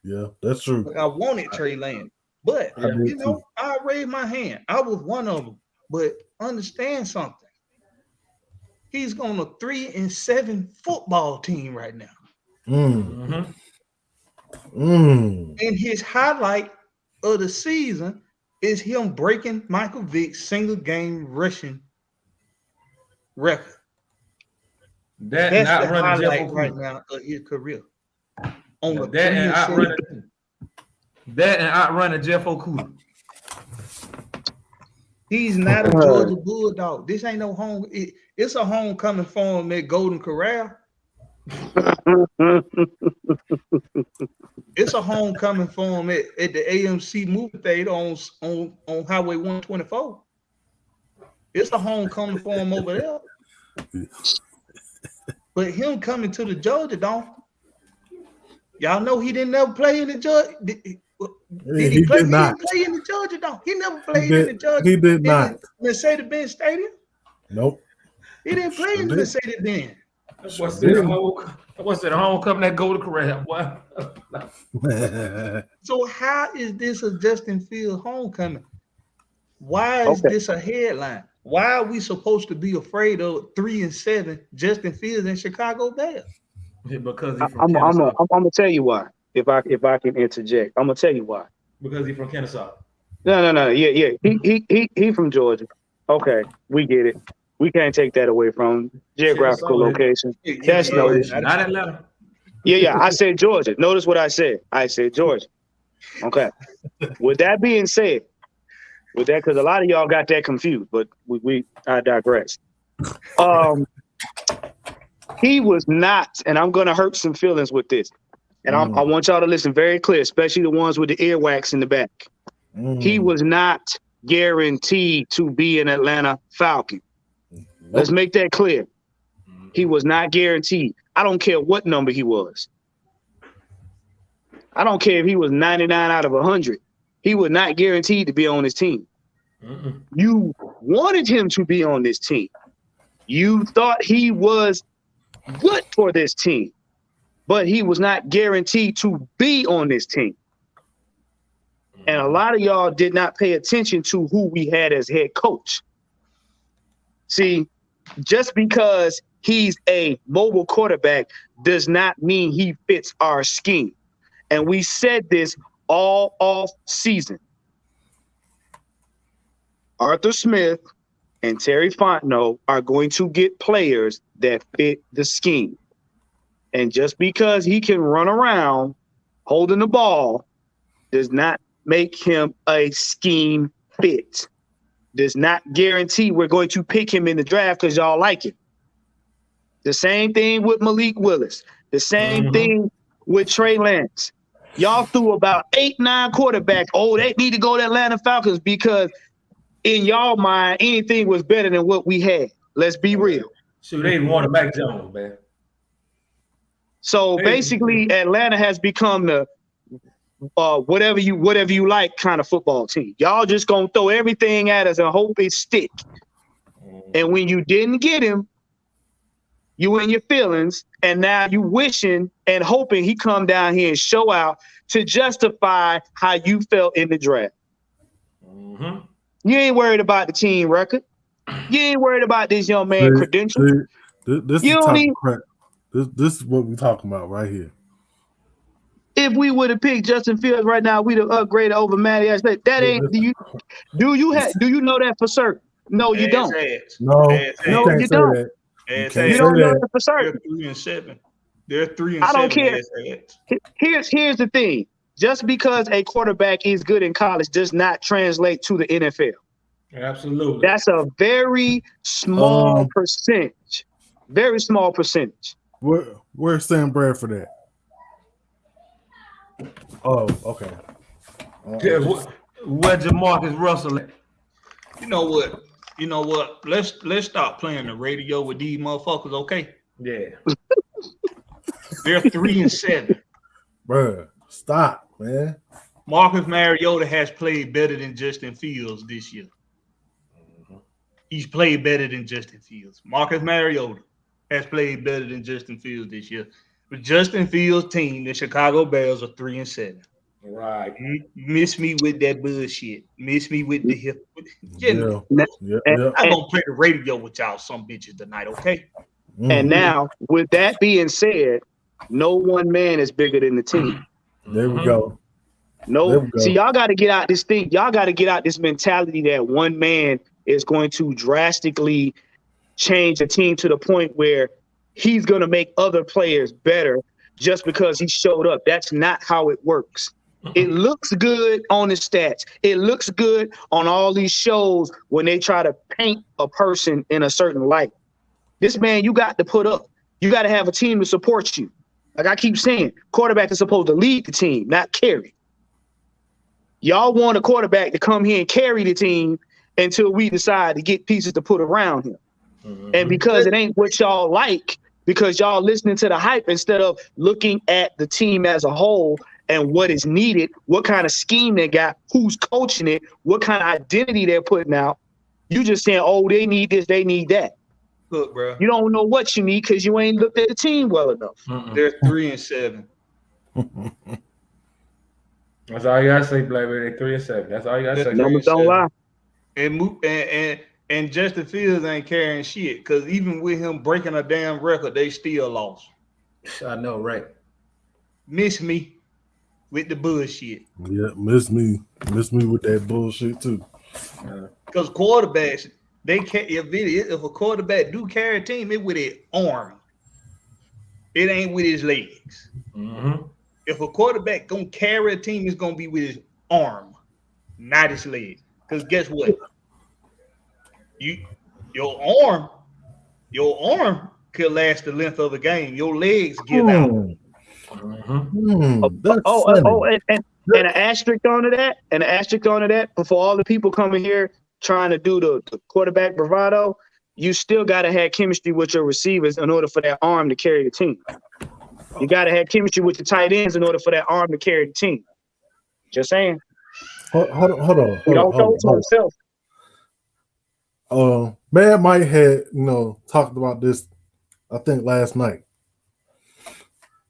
Yeah, that's true. I wanted Trey Lance, but I raised my hand. I was one of them. But understand something. He's on a 3-7 football team right now. Mm. And his highlight of the season is him breaking Michael Vick's single game rushing record. That's the highlight right now of his career. That and outrunning Jeff Okuda. He's not a Georgia Bulldog. This ain't no home. It's a homecoming for him at Golden Corral. It's a homecoming for him at the AMC movie theater on Highway 124. It's a homecoming for him over there. But him coming to the Georgia Dome, y'all know he didn't never play in the Georgia. Did he play? He didn't play in the Georgia Dome. He never played in the Georgia. He did not. Mercedes-Benz Stadium. Nope. He didn't play in the Mercedes-Benz. What's that homecoming that go to crab? Boy. So how is this a Justin Fields homecoming? Why is this a headline? Why are we supposed to be afraid of 3-7 Justin Fields and Chicago Bears? Because I'm gonna tell you why. If I can interject, I'm gonna tell you why. Because he's from Kennesaw. No. Yeah. He from Georgia. Okay, we get it. We can't take that away from geographical location. That's no issue. Not Atlanta. Yeah. I said Georgia. Notice what I said. I said Georgia. Okay. With that being said, because a lot of y'all got that confused, but I digress. He was not, and I'm gonna hurt some feelings with this, and I want y'all to listen very clear, especially the ones with the earwax in the back. He was not guaranteed to be an Atlanta Falcon. Let's make that clear. He was not guaranteed. I don't care what number he was. I don't care if he was 99 out of 100. He was not guaranteed to be on this team. You wanted him to be on this team. You thought he was good for this team, but he was not guaranteed to be on this team. And a lot of y'all did not pay attention to who we had as head coach. See, just because he's a mobile quarterback does not mean he fits our scheme. And we said this all off season. Arthur Smith and Terry Fontenot are going to get players that fit the scheme. And just because he can run around holding the ball does not make him a scheme fit. Does not guarantee we're going to pick him in the draft because y'all like him. The same thing with Malik Willis. The same thing with Trey Lance. Y'all threw about 8-9 quarterbacks. Oh, they need to go to Atlanta Falcons because in y'all mind, anything was better than what we had. Let's be real. Shoot, they wanted Mac Jones, man. So basically, Atlanta has become the whatever you like kind of football team. Y'all just gonna throw everything at us and hope it stick. And when you didn't get him, you in your feelings, and now you wishing and hoping he come down here and show out to justify how you felt in the draft. You ain't worried about the team record. You ain't worried about this young man credentials. This is crap. This is what we're talking about right here. If we would have picked Justin Fields right now, we'd have upgraded over Matty. That ain't. Do you know that for certain? No, you don't. No, you don't. You don't know that for certain. They're 3-7. They're 3-7. I don't care. Here's the thing. Just because a quarterback is good in college does not translate to the NFL. Absolutely. That's a very small percentage. Very small percentage. Where's Sam Bradford at? Oh, okay. Where's Jamarcus Russell at? You know what? Let's stop playing the radio with these motherfuckers, okay? Yeah. They're 3-7. Bruh, stop, man. Marcus Mariota has played better than Justin Fields this year. He's played better than Justin Fields. Marcus Mariota has played better than Justin Fields this year. But Justin Fields' team, the Chicago Bears, are 3-7. Right. Miss me with that bullshit. Miss me with the hip. Yeah. I'm gonna play the radio with y'all some bitches tonight, okay? And now, with that being said, no one man is bigger than the team. There we go. See, y'all got to get out this thing. Y'all got to get out this mentality that one man is going to drastically change the team to the point where he's going to make other players better just because he showed up. That's not how it works. It looks good on the stats. It looks good on all these shows when they try to paint a person in a certain light. This man, you got to put up. You got to have a team to support you. Like I keep saying, quarterback is supposed to lead the team, not carry. Y'all want a quarterback to come here and carry the team until we decide to get pieces to put around him. And because it ain't what y'all like, because y'all listening to the hype instead of looking at the team as a whole and what is needed, what kind of scheme they got, who's coaching it, what kind of identity they're putting out. You just saying, oh, they need this, they need that. Look, bro. You don't know what you need because you ain't looked at the team well enough. They're 3-7. That's all you gotta say, Blackberry. 3-7. That's all you gotta say. Numbers don't lie. And Justin Fields ain't carrying shit because even with him breaking a damn record, they still lost. I know, right? Miss me with the bullshit. Yeah, miss me with that bullshit too. Because quarterbacks, they can't. If a quarterback do carry a team, it with his arm. It ain't with his legs. Mm-hmm. If a quarterback gonna carry a team, it's gonna be with his arm, not his leg. Because guess what? Your arm could last the length of the game. Your legs give out. Mm-hmm. And an asterisk onto that, before all the people coming here trying to do the quarterback bravado, you still gotta have chemistry with your receivers in order for that arm to carry the team. You gotta have chemistry with the tight ends in order for that arm to carry the team. Just saying. Hold on. He don't go to himself. Mad Mike had, talked about this, I think last night.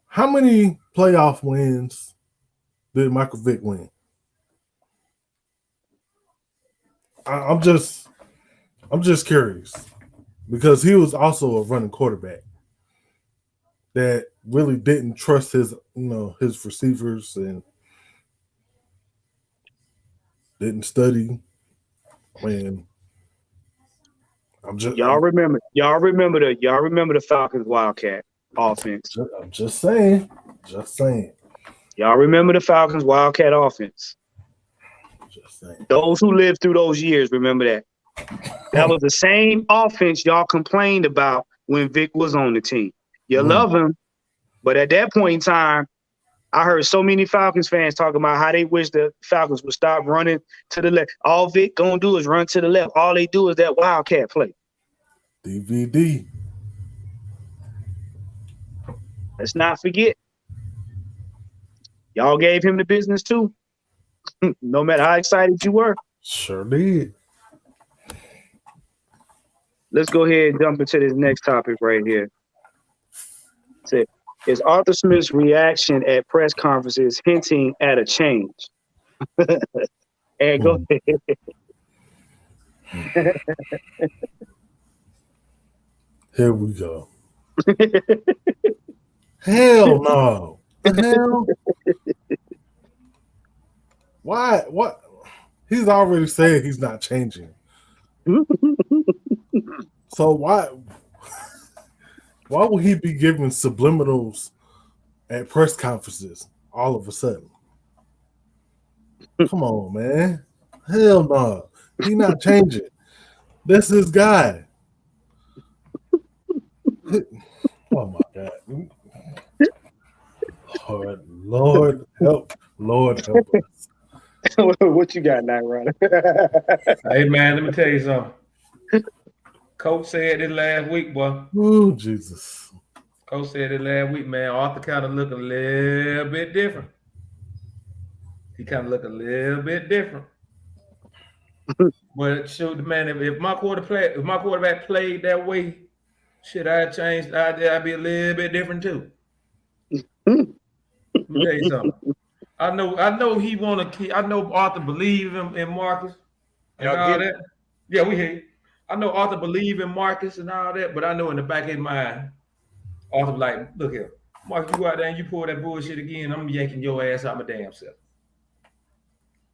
How many playoff wins did Michael Vick win? I'm just curious because he was also a running quarterback that really didn't trust his receivers and didn't study. And y'all remember the Falcons Wildcat offense. I'm just saying. Y'all remember the Falcons Wildcat offense. Just saying. Those who lived through those years remember that. That was the same offense y'all complained about when Vic was on the team. You love him, but at that point in time, I heard so many Falcons fans talking about how they wish the Falcons would stop running to the left. All Vic gonna do is run to the left. All they do is that Wildcat play. DVD. Let's not forget. Y'all gave him the business too. No matter how excited you were. Sure did. Let's go ahead and jump into this next topic right here. Is Arthur Smith's reaction at press conferences hinting at a change? And go ahead. Here we go. Hell no. The hell? Why? What? He's already said he's not changing. So why would he be giving subliminals at press conferences all of a sudden? Come on, man. Hell no. He's not changing. That's his guy. Oh my God. Lord help us. What you got now, Ronnie? Hey man, let me tell you something. Coach said this last week, boy. Oh, Jesus. Coach said it last week, man. Arthur kind of look a little bit different. He kind of look a little bit different. But shoot, man, if my quarterback played that way, shit, I'd change. I'd be a little bit different too. Let me tell you something. I know he want to keep. I know Arthur believe in Marcus and all that. Yeah, we hear you. I know Arthur believe in Marcus and all that, but I know in the back of his mind, Arthur like, look here, Marcus, you go out there and you pull that bullshit again, I'm yanking your ass out my damn self.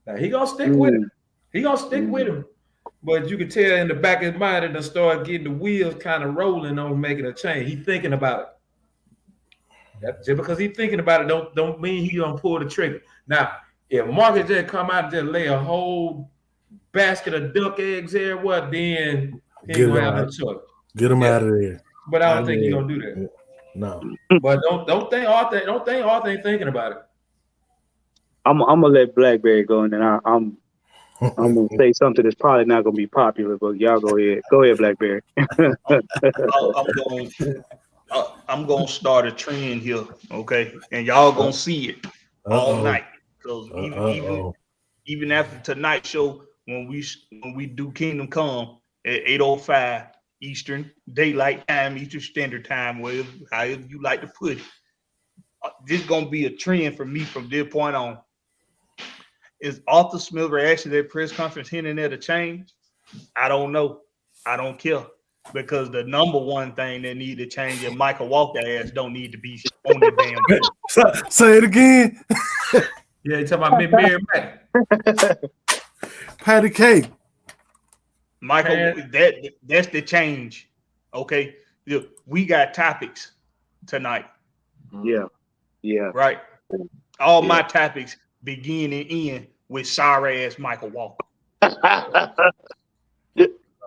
Now he gonna stick with him. He gonna stick with him. But you can tell in the back of his mind it done start getting the wheels kind of rolling on making a change. He thinking about it. Just because he's thinking about it don't mean he gonna pull the trigger. Now, if Marcus just come out and just lay a whole basket of duck eggs there, what then he ain't gonna have no choice. Get him out of there. But I don't think he's gonna do that. No. But don't think Arthur ain't thinking about it. I'm gonna let Blackberry go, and then I'm I'm gonna say something that's probably not gonna be popular, but y'all go ahead. Go ahead, Blackberry. I'm gonna start a trend here, okay? And y'all gonna see it all night. Because even after tonight's show, when we do Kingdom Come at 8:05 Eastern Daylight Time, Eastern Standard Time, however you like to put it, this is gonna be a trend for me from this point on. Is Arthur Smith reaction to that press conference hinting at a change? I don't know. I don't care. Because the number one thing that need to change is Michael Walker ass don't need to be on the damn field. Say it again. Yeah, you talking about Mary Mack. Patty Cake. Michael, that's the change. Okay. Look, we got topics tonight. Yeah. Right. All my topics begin and end with sorry ass Michael Walker.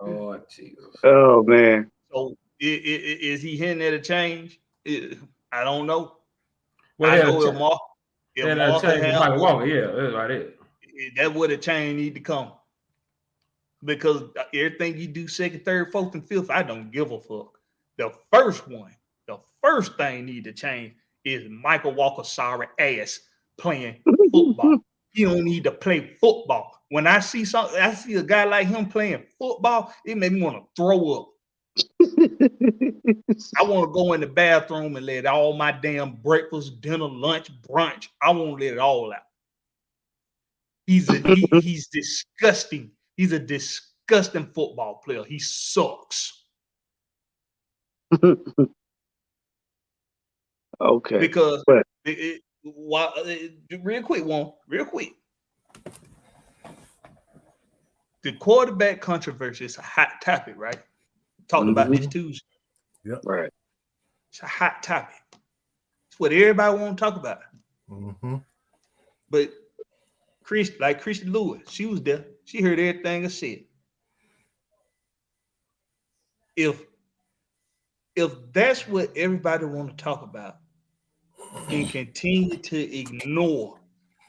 Oh, Jesus. Oh man. So is he hinting at a change? I don't know. Well, I know if Mark Michael Walker, that's right it. That would a change need to come. Because everything you do second, third, fourth, and fifth, I don't give a fuck. The first thing need to change is Michael Walker sorry ass playing football. He don't need to play football. When I see a guy like him playing football, it made me want to throw up. I want to go in the bathroom and let all my damn breakfast, dinner, lunch, brunch. I want to let it all out. He's disgusting. He's a disgusting football player. He sucks. Okay. Because real quick. The quarterback controversy is a hot topic, right? Talked about this Tuesday. Yep. Right. It's a hot topic. It's what everybody want to talk about. Mm-hmm. But Christy Lewis, she was there. She heard everything I said. If that's what everybody want to talk about and continue to ignore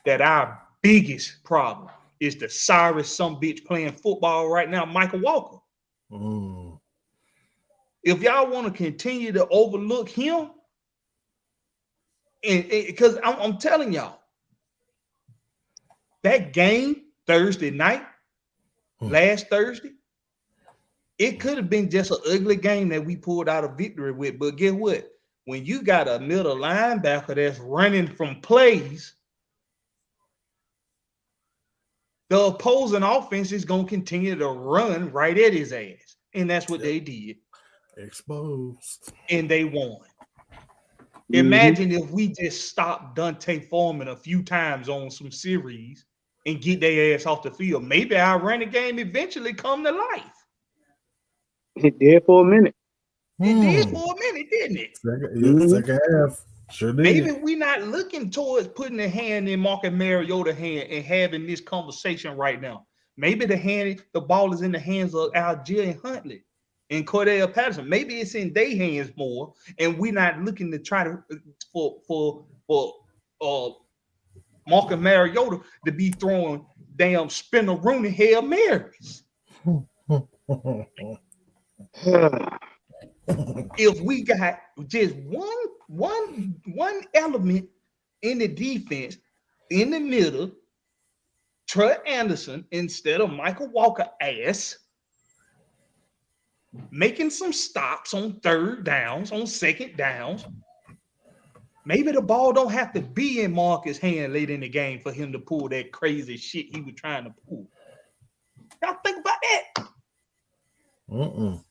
that our biggest problem is the sorry some bitch playing football right now, Michael Walker. Mm. If y'all want to continue to overlook him, and because I'm telling y'all, that game Thursday night, last Thursday, it could have been just an ugly game that we pulled out a victory with. But guess what? When you got a middle linebacker that's running from plays, the opposing offense is going to continue to run right at his ass. And that's what they did. Exposed. And they won. Imagine if we just stopped Dante Foreman a few times on some series and get their ass off the field. Maybe our running game eventually come to life. It did for a minute. It did for a minute, didn't it? Second half. Sure did. Maybe we're not looking towards putting a hand in Marcus Mariota's hand and having this conversation right now. Maybe the ball is in the hands of Algier and Huntley and Cordell Patterson. Maybe it's in their hands more, and we're not looking to try to for Marcus Mariota to be throwing damn Spinner Rooney Hail Marys. If we got just one element in the defense in the middle, Trey Anderson instead of Michael Walker ass, making some stops on third downs, on second downs, maybe the ball don't have to be in Marcus' hand late in the game for him to pull that crazy shit he was trying to pull. Y'all think about that? Of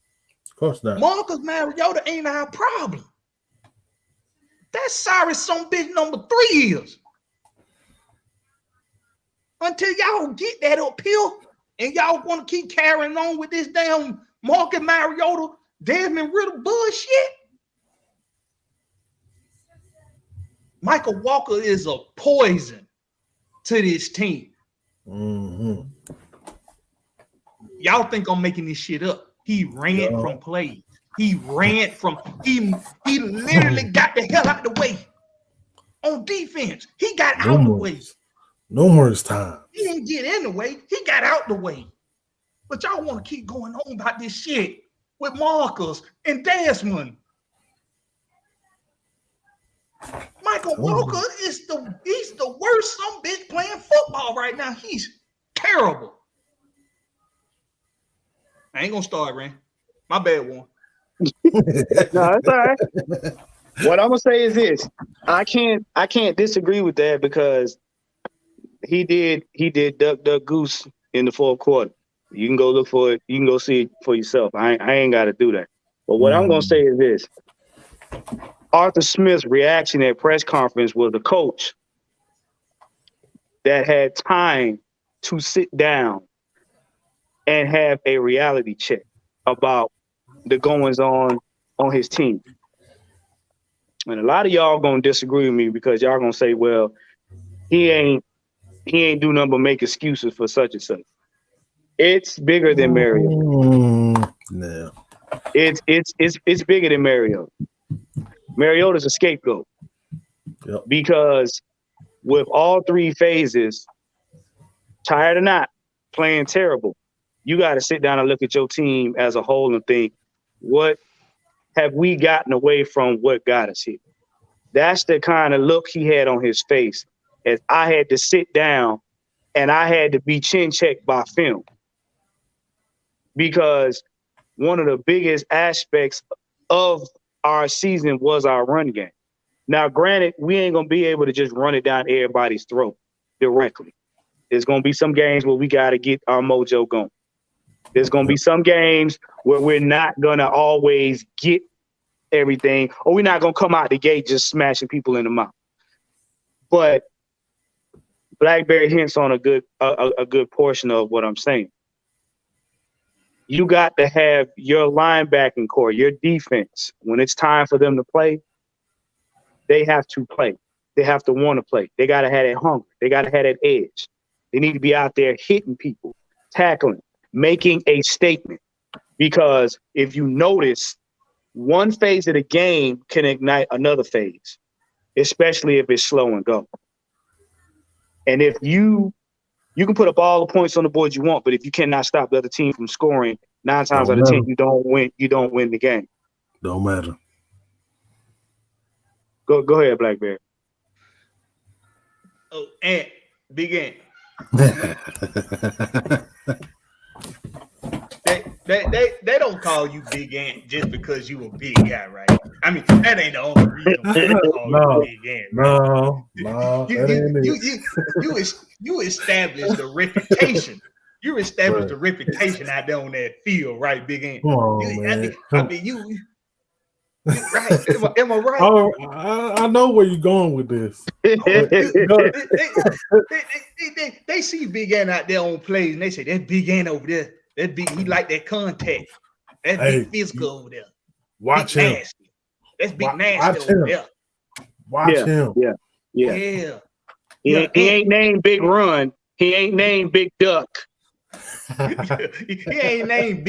course not. Marcus Mariota ain't our problem. That's sorry some bitch number 3 years. Until y'all get that uphill and y'all want to keep carrying on with this damn Marcus Mariota, Desmond Riddle bullshit. Michael Walker is a poison to this team. Mm-hmm. Y'all think I'm making this shit up. He ran from plays. He literally got the hell out the way on defense. He got out the way. numerous times. He didn't get in the way. He got out the way. But y'all want to keep going on about this shit with Marcus and Desmond. Michael Walker he's the worst some bitch playing football right now. He's terrible. I ain't gonna start, Ren. My bad one. No, that's all right. What I'm gonna say is this: I can't disagree with that because he did duck goose in the fourth quarter. You can go look for it. You can go see it for yourself. I ain't got to do that. But what I'm gonna say is this: Arthur Smith's reaction at press conference was a coach that had time to sit down and have a reality check about the goings on his team. And a lot of y'all gonna disagree with me because y'all gonna say, well, he ain't do nothing but make excuses for such and such. It's bigger than Mariota. No. It's bigger than Mariota. Mariota's a scapegoat. Yep. Because with all three phases, tired or not, playing terrible, you got to sit down and look at your team as a whole and think, what have we gotten away from what got us here? That's the kind of look he had on his face as I had to sit down and I had to be chin checked by film. Because one of the biggest aspects of our season was our run game. Now, granted, we ain't going to be able to just run it down everybody's throat directly. There's going to be some games where we got to get our mojo going. There's going to be some games where we're not going to always get everything, or we're not going to come out the gate just smashing people in the mouth. But Blackberry hints on a good portion of what I'm saying. You got to have your linebacking core, your defense. When it's time for them to play, they have to play. They have to want to play. They got to have that hunger. They got to have that edge. They need to be out there hitting people, tackling, making a statement. Because if you notice, one phase of the game can ignite another phase, especially if it's slow and go. And if you can put up all the points on the board you want, but if you cannot stop the other team from scoring, 9 times out of 10, you don't win the game. Don't matter. Go ahead, Blackberry. Oh, Ant, Big Ant. They don't call you Big Ant just because you a big guy, right? I mean, that ain't the only reason why they call you Big Ant. Right? No, you established a reputation. You established a reputation out there on that field, right, Big Ant? I mean, you right? Am I right? Oh, I know where you're going with this. They see Big Ant out there on plays, and they say that Big Ant over there. That big, he like that contact. That's big physical over there. Watch big him. Nasty. That's big nasty over there. Watch him. Yeah. He ain't named Big Run. He ain't named Big Duck. He ain't named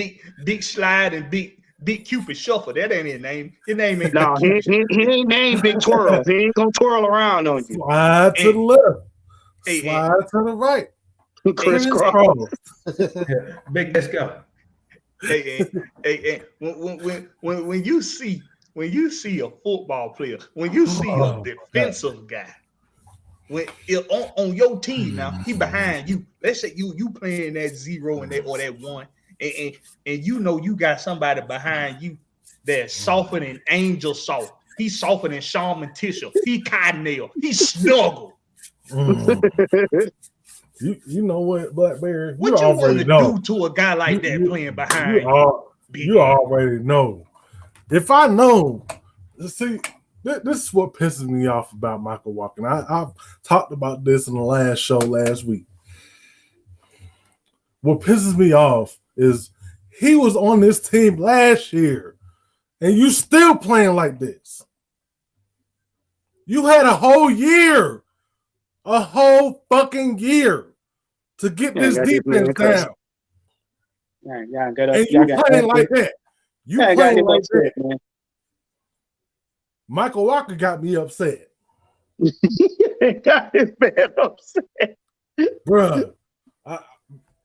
Big Slide and Big Cupid Shuffle. That ain't his name. His name ain't. No, he ain't named Big Twirl. He ain't gonna twirl around on you. Slide to the left. Slide to the right. Crisscross. Big, let's go. Hey, when you see a football player, when you see a defensive guy, when on your team now, he behind you. Let's say you playing that 0 and that or that 1, and you know you got somebody behind you that's softer than Angel Soft. He's softer than Sean Matisha. He Cottonelle. He Snuggle. You know what, Blackberry? What you want to do to a guy like that playing behind you already know. If I know, see, this is what pisses me off about Michael Walker. I've talked about this in the last show last week. What pisses me off is he was on this team last year, and you still playing like this. You had a whole year, a whole fucking year to get this defense down. And you playing like that. You playing like that, man. Michael Walker got me upset. Got his man upset. Bruh,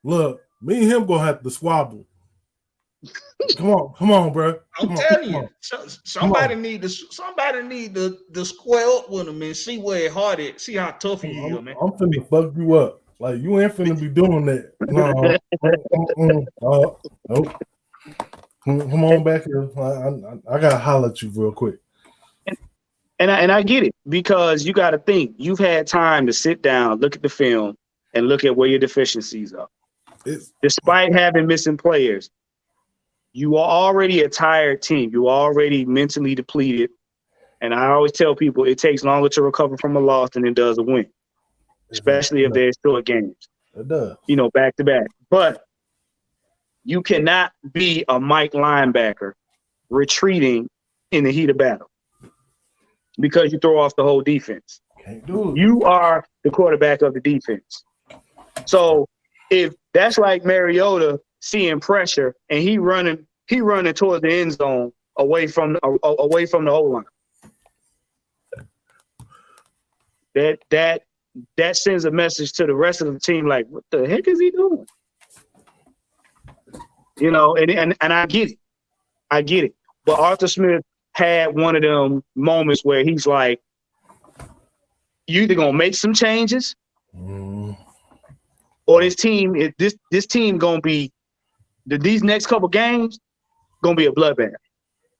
look, me and him gonna have to squabble. Come on, bro. I'm telling you, somebody need to square up with him and see where his heart is, see how tough he is, man. I'm finna fuck you up. Like, you ain't finna be doing that. No. Nope. Come on back here. I gotta holler at you real quick. And I get it, because you got to think, you've had time to sit down, look at the film, and look at where your deficiencies are. Despite having missing players, you are already a tired team. You are already mentally depleted. And I always tell people it takes longer to recover from a loss than it does a win, especially if there's short games. It does. Back to back. But you cannot be a Mike linebacker retreating in the heat of battle, because you throw off the whole defense. Can't do it. You are the quarterback of the defense. So if that's like Mariota seeing pressure and he running towards the end zone away from the O-line, that sends a message to the rest of the team like, what the heck is he doing? And I get it. But Arthur Smith had one of them moments where he's like, you either gonna make some changes, or this team gonna be these next couple games gonna be a bloodbath.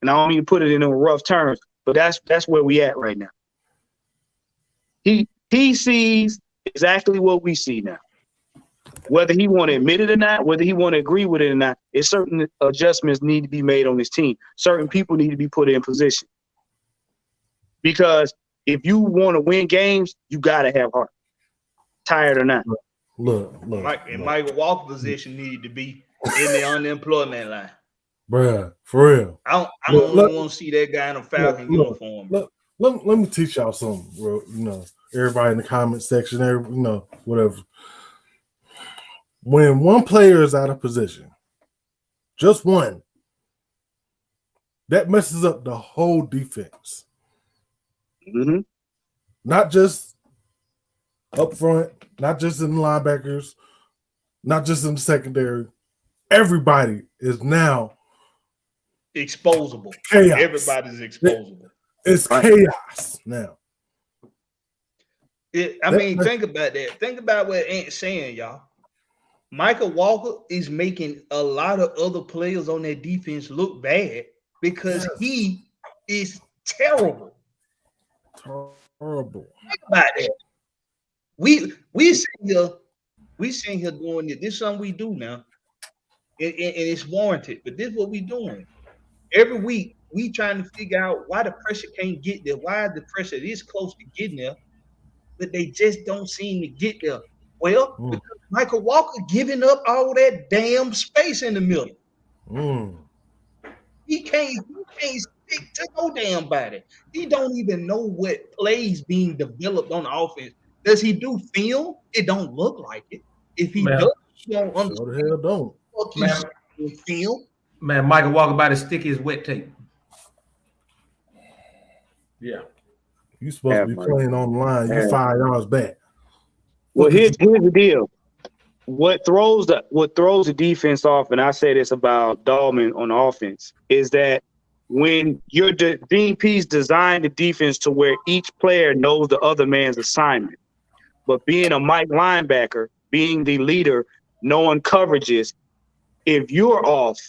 And I don't mean to put it in rough terms, but that's where we at right now. He sees exactly what we see now. Whether he want to admit it or not, whether he want to agree with it or not, it's certain adjustments need to be made on this team. Certain people need to be put in position. Because if you want to win games, you got to have heart. Tired or not. Look. Michael Walker's position needed to be in the unemployment line. Bruh, for real. I don't want to see that guy in a Falcon uniform. Let me teach y'all something, bro. Everybody in the comment section, whatever. When one player is out of position, just one, that messes up the whole defense. Mm-hmm. Not just up front, not just in the linebackers, not just in the secondary. Everybody is now exposable. Chaos. Everybody's exposable. It's chaos now. Think about that. Think about what Ant's saying, y'all. Michael Walker is making a lot of other players on that defense look bad because he is terrible. Terrible. Think about that. We sitting here doing it. This is something we do now, and it's warranted. But this is what we doing every week. We trying to figure out why the pressure can't get there. Why the pressure is close to getting there, but they just don't seem to get there. Well, because Michael Walker giving up all that damn space in the middle. He can't stick to no damn body. He don't even know what plays being developed on the offense. Does he do film? It don't look like it. If he does, he don't understand. Sure the hell don't. Film. Man, Michael Walker about as sticky as wet tape. Yeah. You supposed to be playing on the line. You 5 yards back. Well, here's the deal. What throws the defense off, and I say this about Dahlman on offense, is that when your DPs design the defense to where each player knows the other man's assignment, but being a Mike linebacker, being the leader, knowing coverages, if you're off,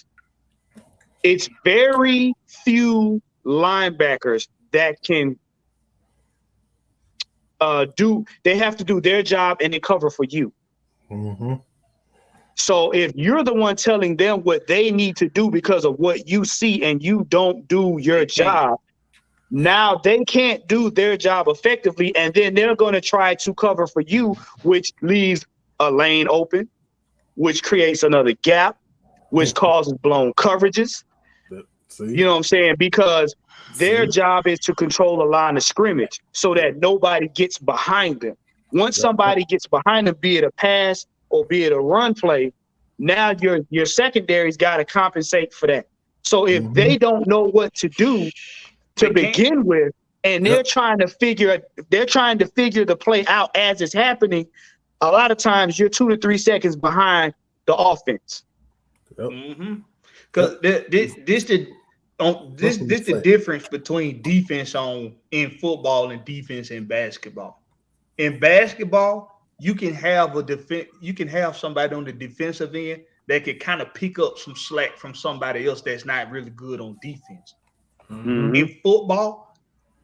it's very few linebackers that can they have to do their job and they cover for you. Mm-hmm. So if you're the one telling them what they need to do because of what you see and you don't do your job, now they can't do their job effectively, and then they're going to try to cover for you, which leaves a lane open, which creates another gap, which causes blown coverages. You know what I'm saying? Because their job is to control the line of scrimmage so that nobody gets behind them. Once somebody gets behind them, be it a pass or be it a run play, now your secondary's got to compensate for that. So if they don't know what to do to begin with, and they're trying to figure the play out as it's happening, a lot of times you're 2 to 3 seconds behind the offense. Yep. Because this the difference between defense in football and defense in basketball. In basketball, you can have somebody on the defensive end that can kind of pick up some slack from somebody else that's not really good on defense. Mm-hmm. In football,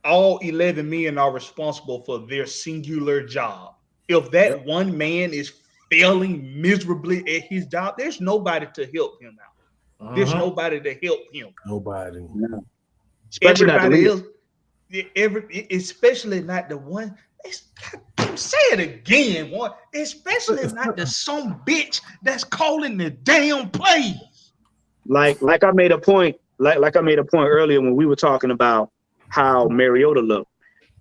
all 11 men are responsible for their singular job. If that one man is failing miserably at his job, there's nobody to help him out. There's nobody to help him. Nobody. No. Everybody else, especially not the one. Say it again, boy. Especially not the some bitch that's calling the damn plays. Like I made a point. Like I made a point earlier when we were talking about how Mariota looked,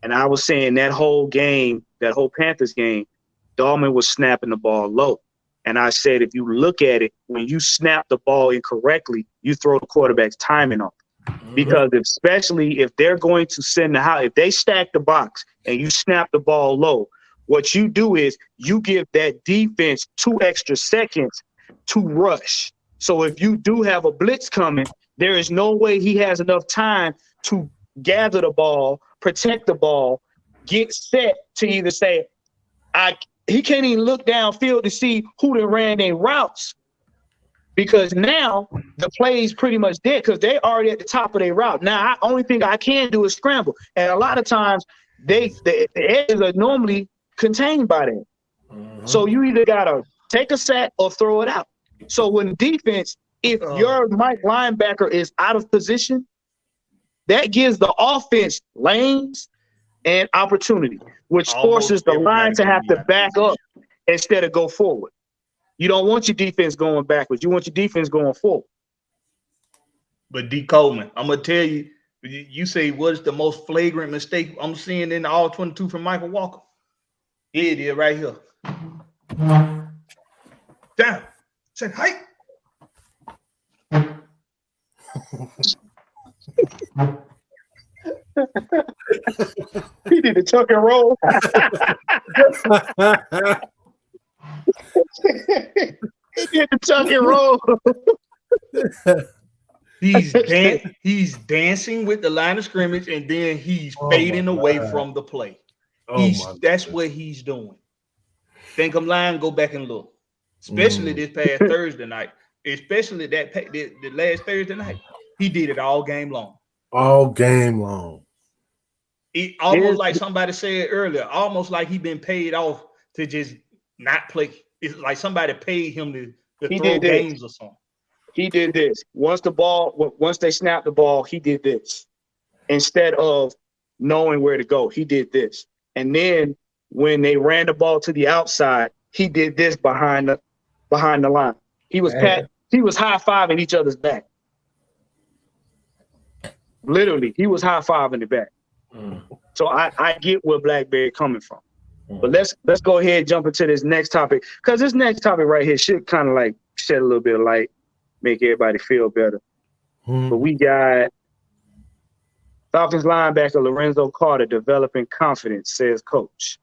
and I was saying that whole game, that whole Panthers game, Dahlman was snapping the ball low. And I said, if you look at it, when you snap the ball incorrectly, you throw the quarterback's timing off. Because especially if they're going to send the house, if they stack the box and you snap the ball low, what you do is you give that defense 2 extra seconds to rush. So if you do have a blitz coming, there is no way he has enough time to gather the ball, protect the ball, get set to either say, he can't even look downfield to see who done ran their routes, because now the play is pretty much dead because they already at the top of their route. Now, only thing I can do is scramble. And a lot of times the edges are normally contained by them. So you either got to take a sack or throw it out. So when defense, if your linebacker is out of position, that gives the offense lanes and opportunity, which forces the line to have to back up instead of go forward. You don't want your defense going backwards. You want your defense going forward. But D. Coleman, I'm going to tell you, you say what is the most flagrant mistake I'm seeing in the all 22 from Michael Walker? Here it is right here. Down. Say, hey. He did the tuck and roll. He did the tuck and roll. He's dancing with the line of scrimmage, and then he's fading away from the play. That's what he's doing. Think I'm lying? Go back and look. Especially this past Thursday night. Especially the last Thursday night. He did it all game long. All game long. It almost like somebody said earlier, almost like he been paid off to just not play. It's like somebody paid him to throw games or something. He did this. Once they snapped the ball, he did this. Instead of knowing where to go, he did this. And then when they ran the ball to the outside, he did this behind the line. He was high-fiving each other's back. Literally, he was high-fiving the back. So I get where Blackberry coming from. But let's go ahead and jump into this next topic, because this next topic right here should kind of like shed a little bit of light, make everybody feel better. But we got Falcons linebacker Lorenzo Carter developing confidence, says coach.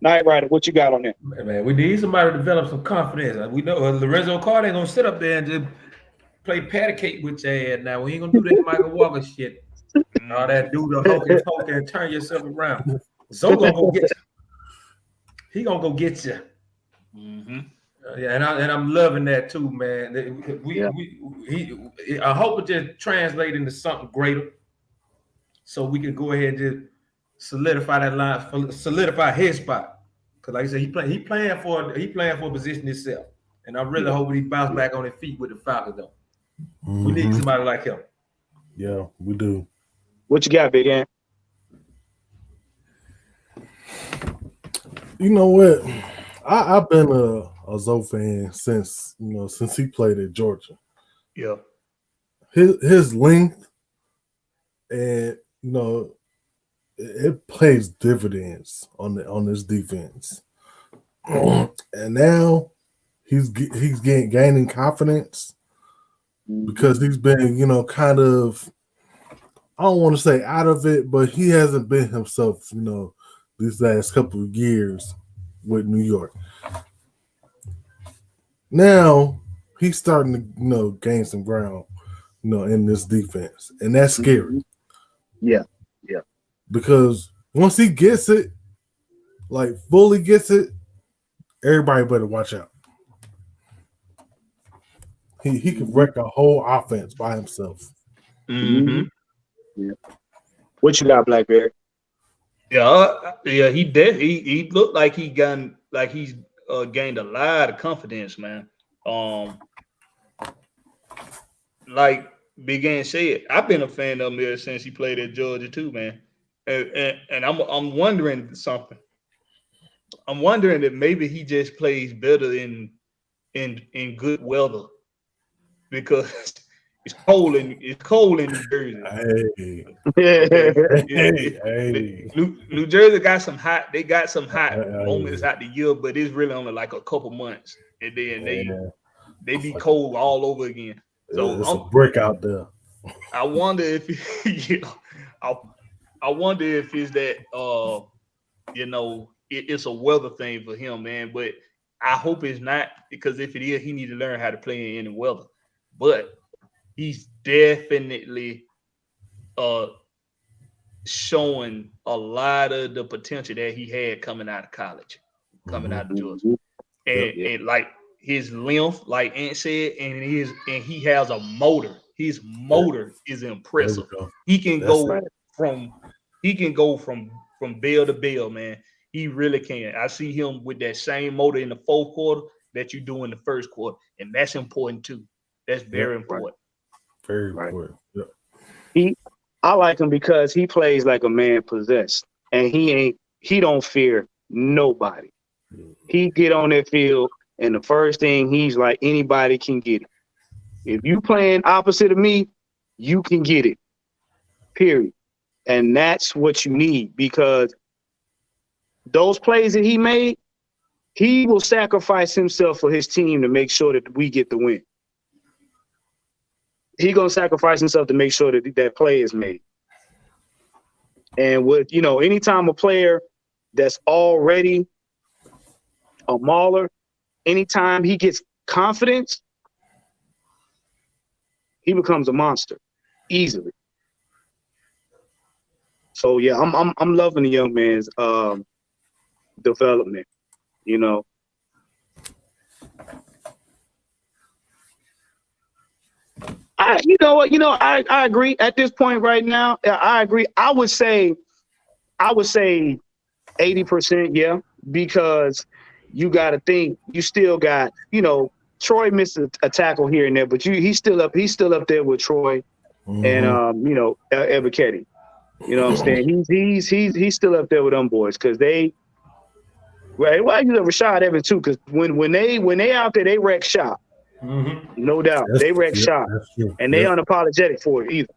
Night Rider, what you got on that? Man, we need somebody to develop some confidence. We know Lorenzo Carter ain't gonna sit up there and just play patty cake with your ass. Now we ain't gonna do that Michael Walker shit. All that do the hokey pokey and turn yourself around. So gonna go get you. He gonna go get you. And I'm loving that too, man. I hope it just translates into something greater, so we can go ahead and just solidify that line, solidify his spot. Because like I said, he playing for a position himself, and I'm really hoping he bounce back on his feet with the Falcons though. We need somebody like him. Yeah, we do. What you got, Big Ant? You know what? I've been a Zoe fan since he played at Georgia. Yeah. His length and it pays dividends on this defense. And now he's gaining confidence because he's been, kind of, I don't want to say out of it, but he hasn't been himself, these last couple of years with New York. Now he's starting to gain some ground in this defense, and that's scary. Yeah. Because once he gets it, like fully gets it, everybody better watch out. He could wreck a whole offense by himself. Mm-hmm. Yeah. What you got, Blackberry? Yeah. He looked like he's gained a lot of confidence, man. Like Big Ann said, I've been a fan of him ever since he played at Georgia too, man. And I'm wondering something. I'm wondering if maybe he just plays better in good weather because it's cold in New Jersey. Hey. New Jersey got some hot. They got some hot moments out the year, but it's really only like a couple months, and then they be cold all over again. So it's a brick out there. I wonder if I wonder if it's that it's a weather thing for him, man. But I hope it's not, because if it is, he need to learn how to play in any weather. But he's definitely showing a lot of the potential that he had coming out of college, coming out of Georgia, and like his length, like Ant said, and he has a motor. His motor is impressive. He can go from bell to bell, man. He really can. I see him with that same motor in the fourth quarter that you do in the first quarter, and that's important too. That's very important. Very important. Yeah. I like him because he plays like a man possessed, and he don't fear nobody. He get on that field, and the first thing he's like, anybody can get it. If you playing opposite of me, you can get it. Period. And that's what you need, because those plays that he made, he will sacrifice himself for his team to make sure that we get the win. He gonna sacrifice himself to make sure that that play is made. And with anytime a player that's already a mauler, anytime he gets confidence, he becomes a monster easily. So yeah, I'm loving the young man's development. I agree at this point right now. I agree. I would say 80%, yeah, because you got to think you still got, Troy missed a tackle here and there, but he's still up there with Troy and Ebiketie. You know what I'm saying? He's still up there with them boys, because they right. Well, Rashad Evans too, because when they out there, they wreck shop. Mm-hmm. No doubt. They wreck shop. And they unapologetic for it either.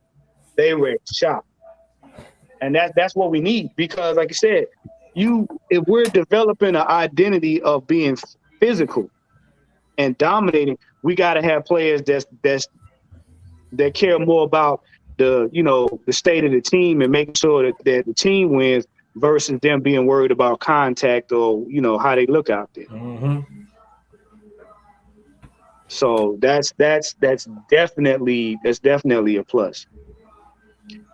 They wreck shop. And that's what we need, because like I said, if we're developing an identity of being physical and dominating, we gotta have players that care more about the state of the team and making sure that the team wins versus them being worried about contact or how they look out there. Mm-hmm. So that's definitely a plus.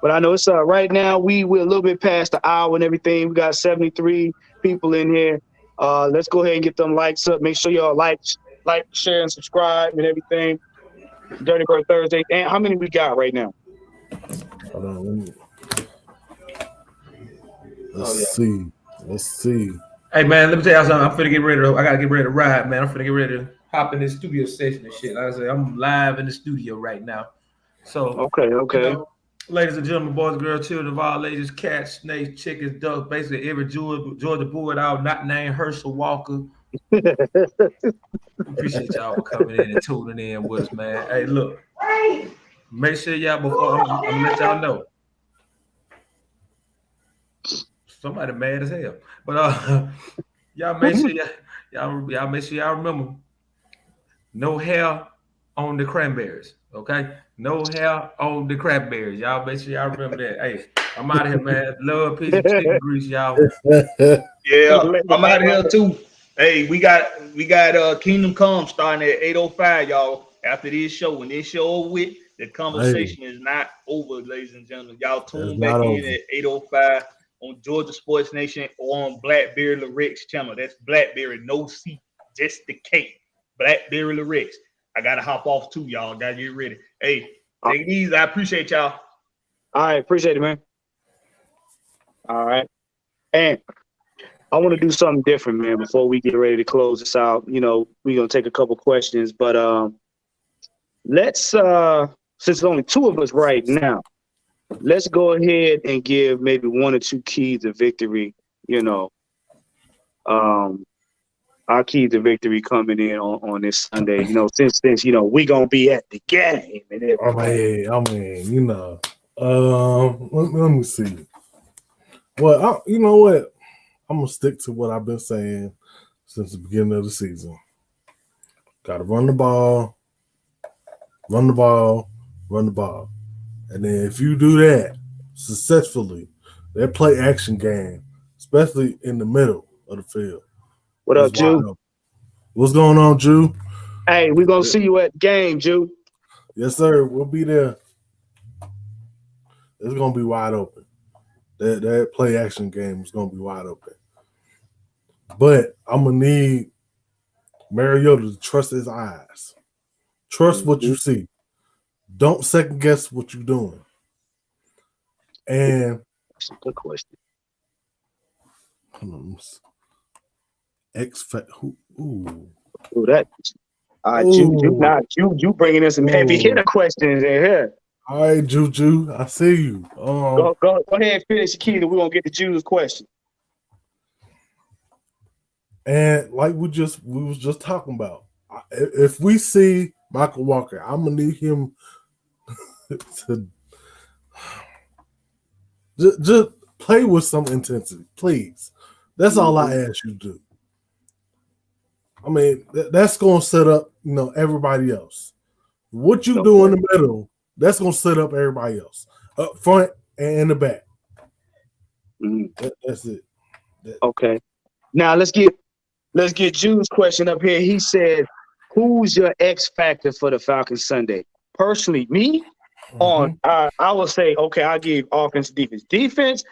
But I know it's right now we're a little bit past the hour and everything. We got 73 people in here. Let's go ahead and get them likes up. Make sure y'all like, share, and subscribe and everything. Dirty Bird Thursday. And how many we got right now? Hold on. Let's see. Hey man, let me tell you something. I'm finna get ready I gotta get ready to ride, man. I'm finna get ready to hop in this studio session and shit. Like I say, I'm live in the studio right now. So okay. Ladies and gentlemen, boys, girls, children of all ages, cats, snakes, chickens, ducks, basically every Georgia Bulldog not named Herschel Walker. Appreciate y'all coming in and tuning in with us, man. Hey, look, make sure y'all, before I'm gonna let y'all know. Somebody mad as hell, but y'all make sure y'all make sure y'all remember, no hair on the cranberries. Okay, no hair on the cranberries. Y'all make sure y'all remember that. Hey, I'm out of here, man. Love, peace, and chicken grease, y'all. Yeah, I'm out of here too. Hey, we got Kingdom Come starting at 8:05, y'all. After this show, when this show over with, the conversation is not over, ladies and gentlemen. Y'all That's tune back not in over. at 8:05 on Georgia Sports Nation or on Blackberry Lyrics channel. That's Blackberry, no C, just the K. Blackberry Lyrics. I gotta hop off too, y'all. Gotta get ready. Hey, take it easy. I appreciate y'all. All right, appreciate it, man. All right. And I want to do something different, man, before we get ready to close this out. You know, we're gonna take a couple questions, but let's since there's only two of us right now, let's go ahead and give maybe one or two keys of victory, you know. Our keys of victory coming in on this Sunday, you know, since you know we gonna be at the game and everything. I mean, you know. Let me see. Well, you know what? I'm gonna stick to what I've been saying since the beginning of the season. Got to run the ball, run the ball, run the ball, and then if you do that successfully, that play action game, especially in the middle of the field, What is up, wide Jew? open. What's going on, Jew? Hey, we're gonna see you at the game, Jew. Yes, sir. We'll be there. It's gonna be wide open. That play action game is gonna be wide open. But I'm gonna need Mariota to trust his eyes. Trust what you see. Don't second guess what you're doing. And That's a good question. X Factor. Ooh. Ooh, that. You bringing in some heavy hitter questions in here. All right, Juju, I see you. Go ahead and finish the key, and we're gonna get to Juju's question. And like we was just talking about, if we see Michael Walker, I'm gonna need him to just play with some intensity, please. That's all I ask you to do. I mean, that's gonna set up, you know, everybody else. What you do in the middle, that's gonna set up everybody else, up front and in the back. That's it. Okay. Now let's get Jude's question up here. He said, "Who's your X factor for the Falcons Sunday?" Personally, me. I will say, okay, I'll give offense, defense. Defense,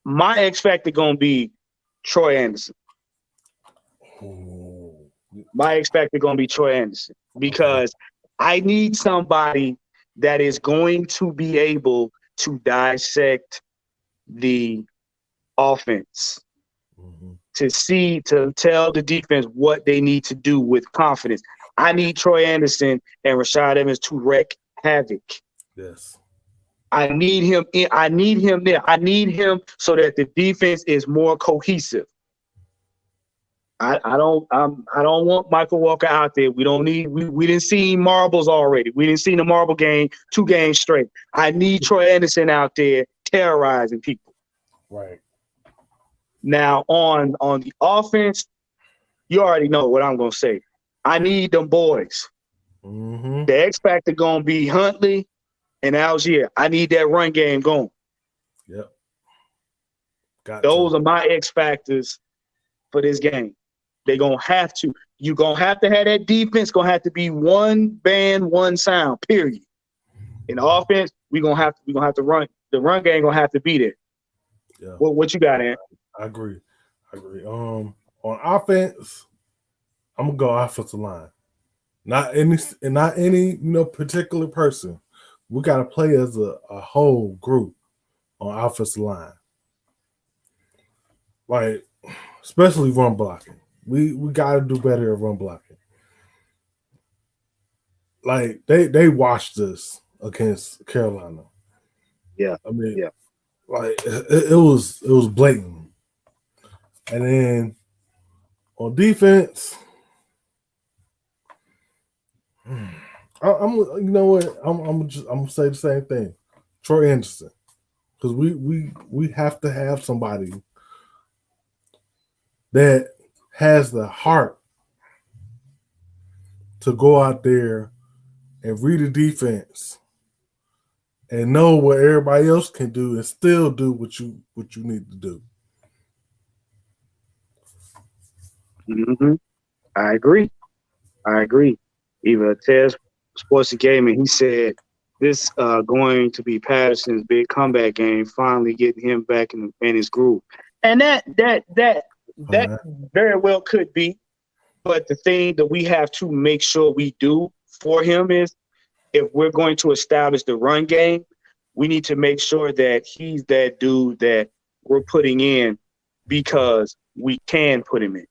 my X factor gonna be Troy Anderson. My X factor gonna be Troy Anderson because I need somebody that is going to be able to dissect the offense, to tell the defense what they need to do with confidence. I need Troy Anderson and Rashad Evans to wreak havoc. Yes. I need him there. I need him so that the defense is more cohesive. I don't want Michael Walker out there. We didn't see marbles already. We didn't see the marble game 2 games straight. I need Troy Anderson out there terrorizing people. Right. Now on the offense, you already know what I'm gonna say. I need them boys. The X factor gonna be Huntley and Algier. I need that run game going. Yep. Those are my X factors for this game. They're gonna have to. You're gonna have to have that defense. Gonna have to be one band, one sound. Period. In the offense, we're gonna have to run. The run game gonna have to be there. Yeah. What you got, Aaron? I agree. On offense, I'm gonna go offensive line. Not any particular person. We gotta play as a whole group on offensive line. Like, especially run blocking. We gotta do better at run blocking. Like they watched us against Carolina. Yeah. I mean, like it was blatant. And then on defense, I'm you know what? I'm gonna say the same thing. Troy Anderson. Because we have to have somebody that has the heart to go out there and read the defense and know what everybody else can do and still do what you need to do. Mm-hmm. I agree. Even Tez Sports and Gaming, he said this going to be Patterson's big comeback game, finally getting him back in his groove. And that very well could be. But the thing that we have to make sure we do for him is, if we're going to establish the run game, we need to make sure that he's that dude that we're putting in because we can put him in,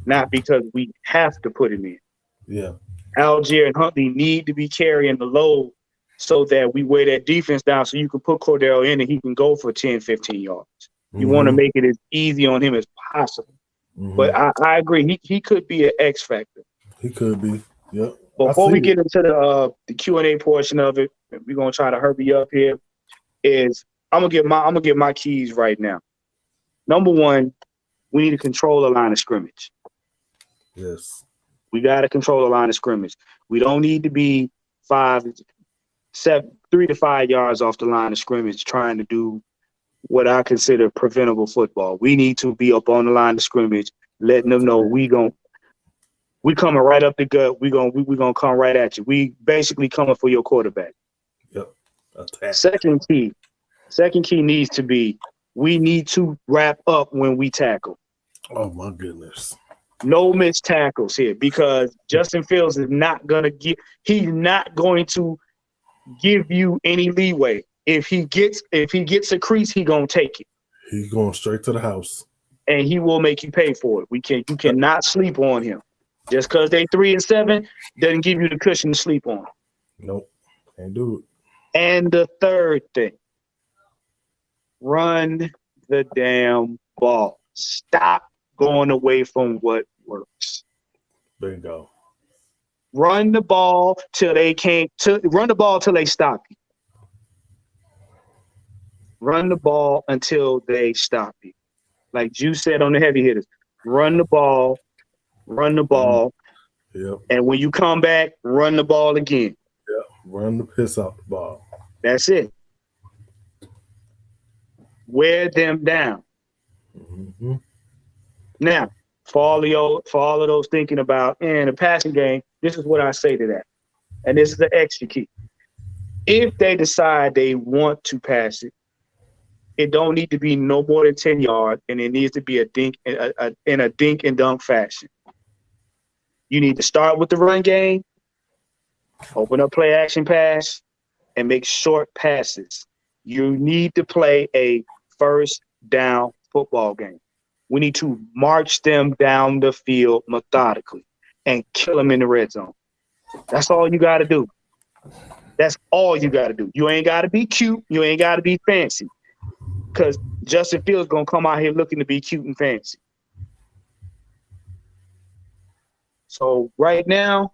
not because we have to put him in. Yeah. Algier and Huntley need to be carrying the load so that we weigh that defense down so you can put Cordell in and he can go for 10, 15 yards. You want to make it as easy on him as possible. Mm-hmm. But I agree. He could be an X factor. He could be. Yep. Before we get into the Q&A portion of it, we're gonna try to hurry up here. I'm gonna get my keys right now. Number one, we need to control the line of scrimmage. Yes. We got to control the line of scrimmage. We don't need to be 3 to 5 yards off the line of scrimmage trying to do what I consider preventable football. We need to be up on the line of scrimmage, letting them know we coming right up the gut. We gonna come right at you. We basically coming for your quarterback. Yep. Attack. Second key needs to be, we need to wrap up when we tackle. Oh my goodness. No missed tackles here, because Justin Fields is not going to give you any leeway. If he gets a crease, he going to take it. He's going straight to the house. And he will make you pay for it. You cannot sleep on him. Just because they 3-7 doesn't give you the cushion to sleep on. Nope. Can't do it. And the third thing, run the damn ball. Stop going away from what works. Bingo. Run the ball till they stop you. Run the ball until they stop you. Like you said on the heavy hitters, run the ball. Yep. And when you come back, run the ball again. Yep. Run the piss out the ball. That's it. Wear them down. Mm-hmm. Now, for all of those thinking about in the passing game, this is what I say to that. And this is the extra key. If they decide they want to pass it, it don't need to be no more than 10 yards, and it needs to be in a dink and dunk fashion. You need to start with the run game, open up play action pass, and make short passes. You need to play a first down football game. We need to march them down the field methodically and kill them in the red zone. That's all you got to do. That's all you got to do. You ain't got to be cute. You ain't got to be fancy, because Justin Fields going to come out here looking to be cute and fancy. So right now,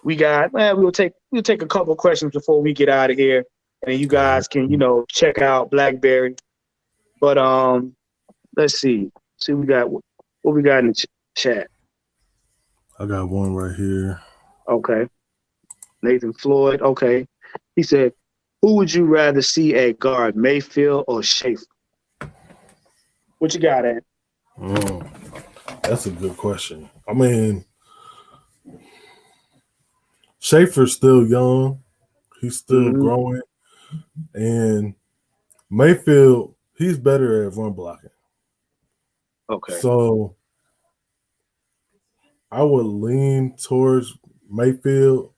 we'll take a couple questions before we get out of here, and you guys can, check out BlackBerry. But let's see what we got in the chat. I got one right here. Okay. Nathan Floyd. Okay. He said, who would you rather see at guard, Mayfield or Schaefer? What you got, Ant? That's a good question. I mean, Schaefer's still young. He's still growing. And Mayfield, he's better at run blocking. Okay. So I would lean towards Mayfield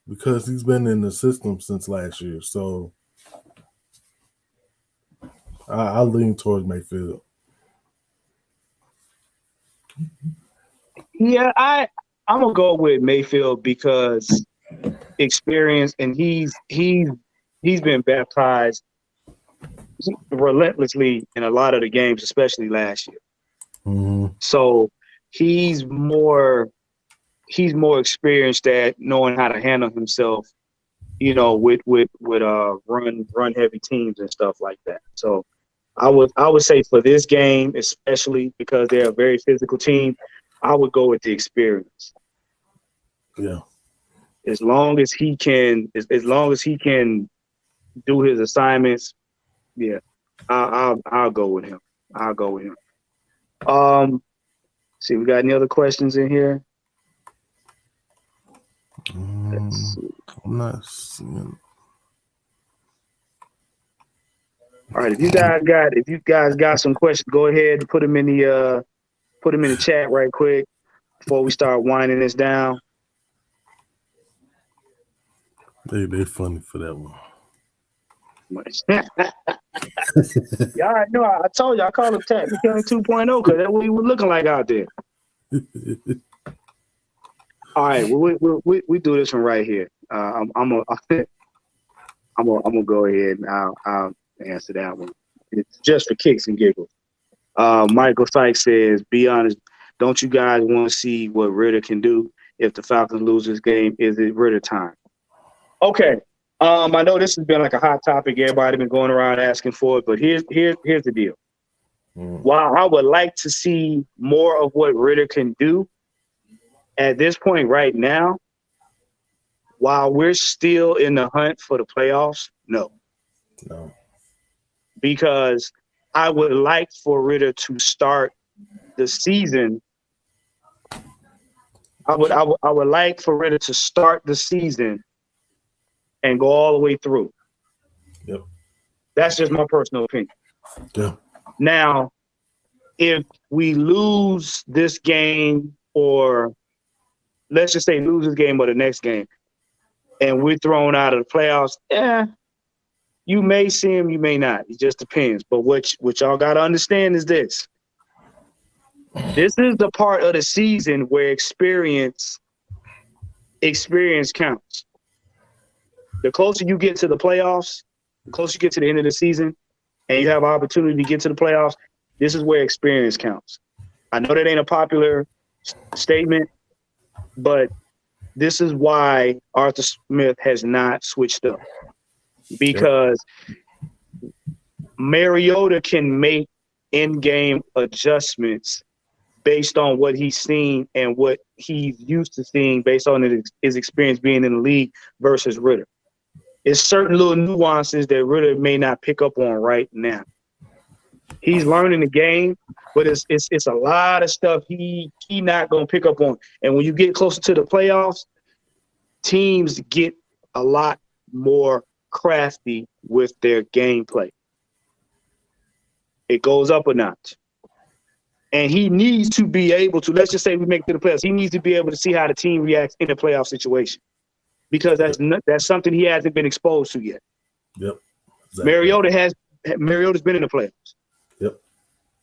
because he's been in the system since last year. So I lean towards Mayfield. Yeah, I'm gonna go with Mayfield because experience, and he's been baptized relentlessly in a lot of the games, especially last year. Mm-hmm. So he's more experienced at knowing how to handle himself, with run heavy teams and stuff like that. So I would say for this game, especially because they're a very physical team, I would go with the experience. Yeah. As long as he can do his assignments, yeah, I'll go with him. I'll go with him. See, we got any other questions in here? Let's see. I'm not seeing. All right, if you guys got some questions, go ahead and put them in the chat right quick before we start winding this down. They funny for that one. Yeah, I know. I told you I called him Tech 2.0 because that's what he was looking like out there. All right, we do this one right here. I'm gonna go ahead and I'll answer that one. It's just for kicks and giggles. Michael Sykes says, "Be honest, don't you guys want to see what Ritter can do if the Falcons lose this game? Is it Ritter time?" Okay. I know this has been like a hot topic. Everybody been going around asking for it, but here's the deal. While I would like to see more of what Ritter can do at this point right now, while we're still in the hunt for the playoffs, no. Because I would like for Ritter to start the season. I would like for Ritter to start the season and go all the way through. Yep. That's just my personal opinion. Yeah. Now, if we lose this game, or let's just say lose this game or the next game, and we're thrown out of the playoffs, you may see him, you may not. It just depends. But what y'all got to understand is this. This is the part of the season where experience counts. The closer you get to the playoffs, the closer you get to the end of the season, and you have an opportunity to get to the playoffs, this is where experience counts. I know that ain't a popular statement, but this is why Arthur Smith has not switched up. Because Mariota can make in-game adjustments based on what he's seen and what he's used to seeing based on his experience being in the league versus Ritter. It's certain little nuances that Ritter may not pick up on right now. He's learning the game, but it's a lot of stuff he not gonna pick up on. And when you get closer to the playoffs, teams get a lot more crafty with their gameplay. It goes up a notch. And he needs to be able to, let's just say we make it to the playoffs, he needs to be able to see how the team reacts in a playoff situation. Because that's something he hasn't been exposed to yet. Yep. Exactly. Mariota's been in the playoffs. Yep.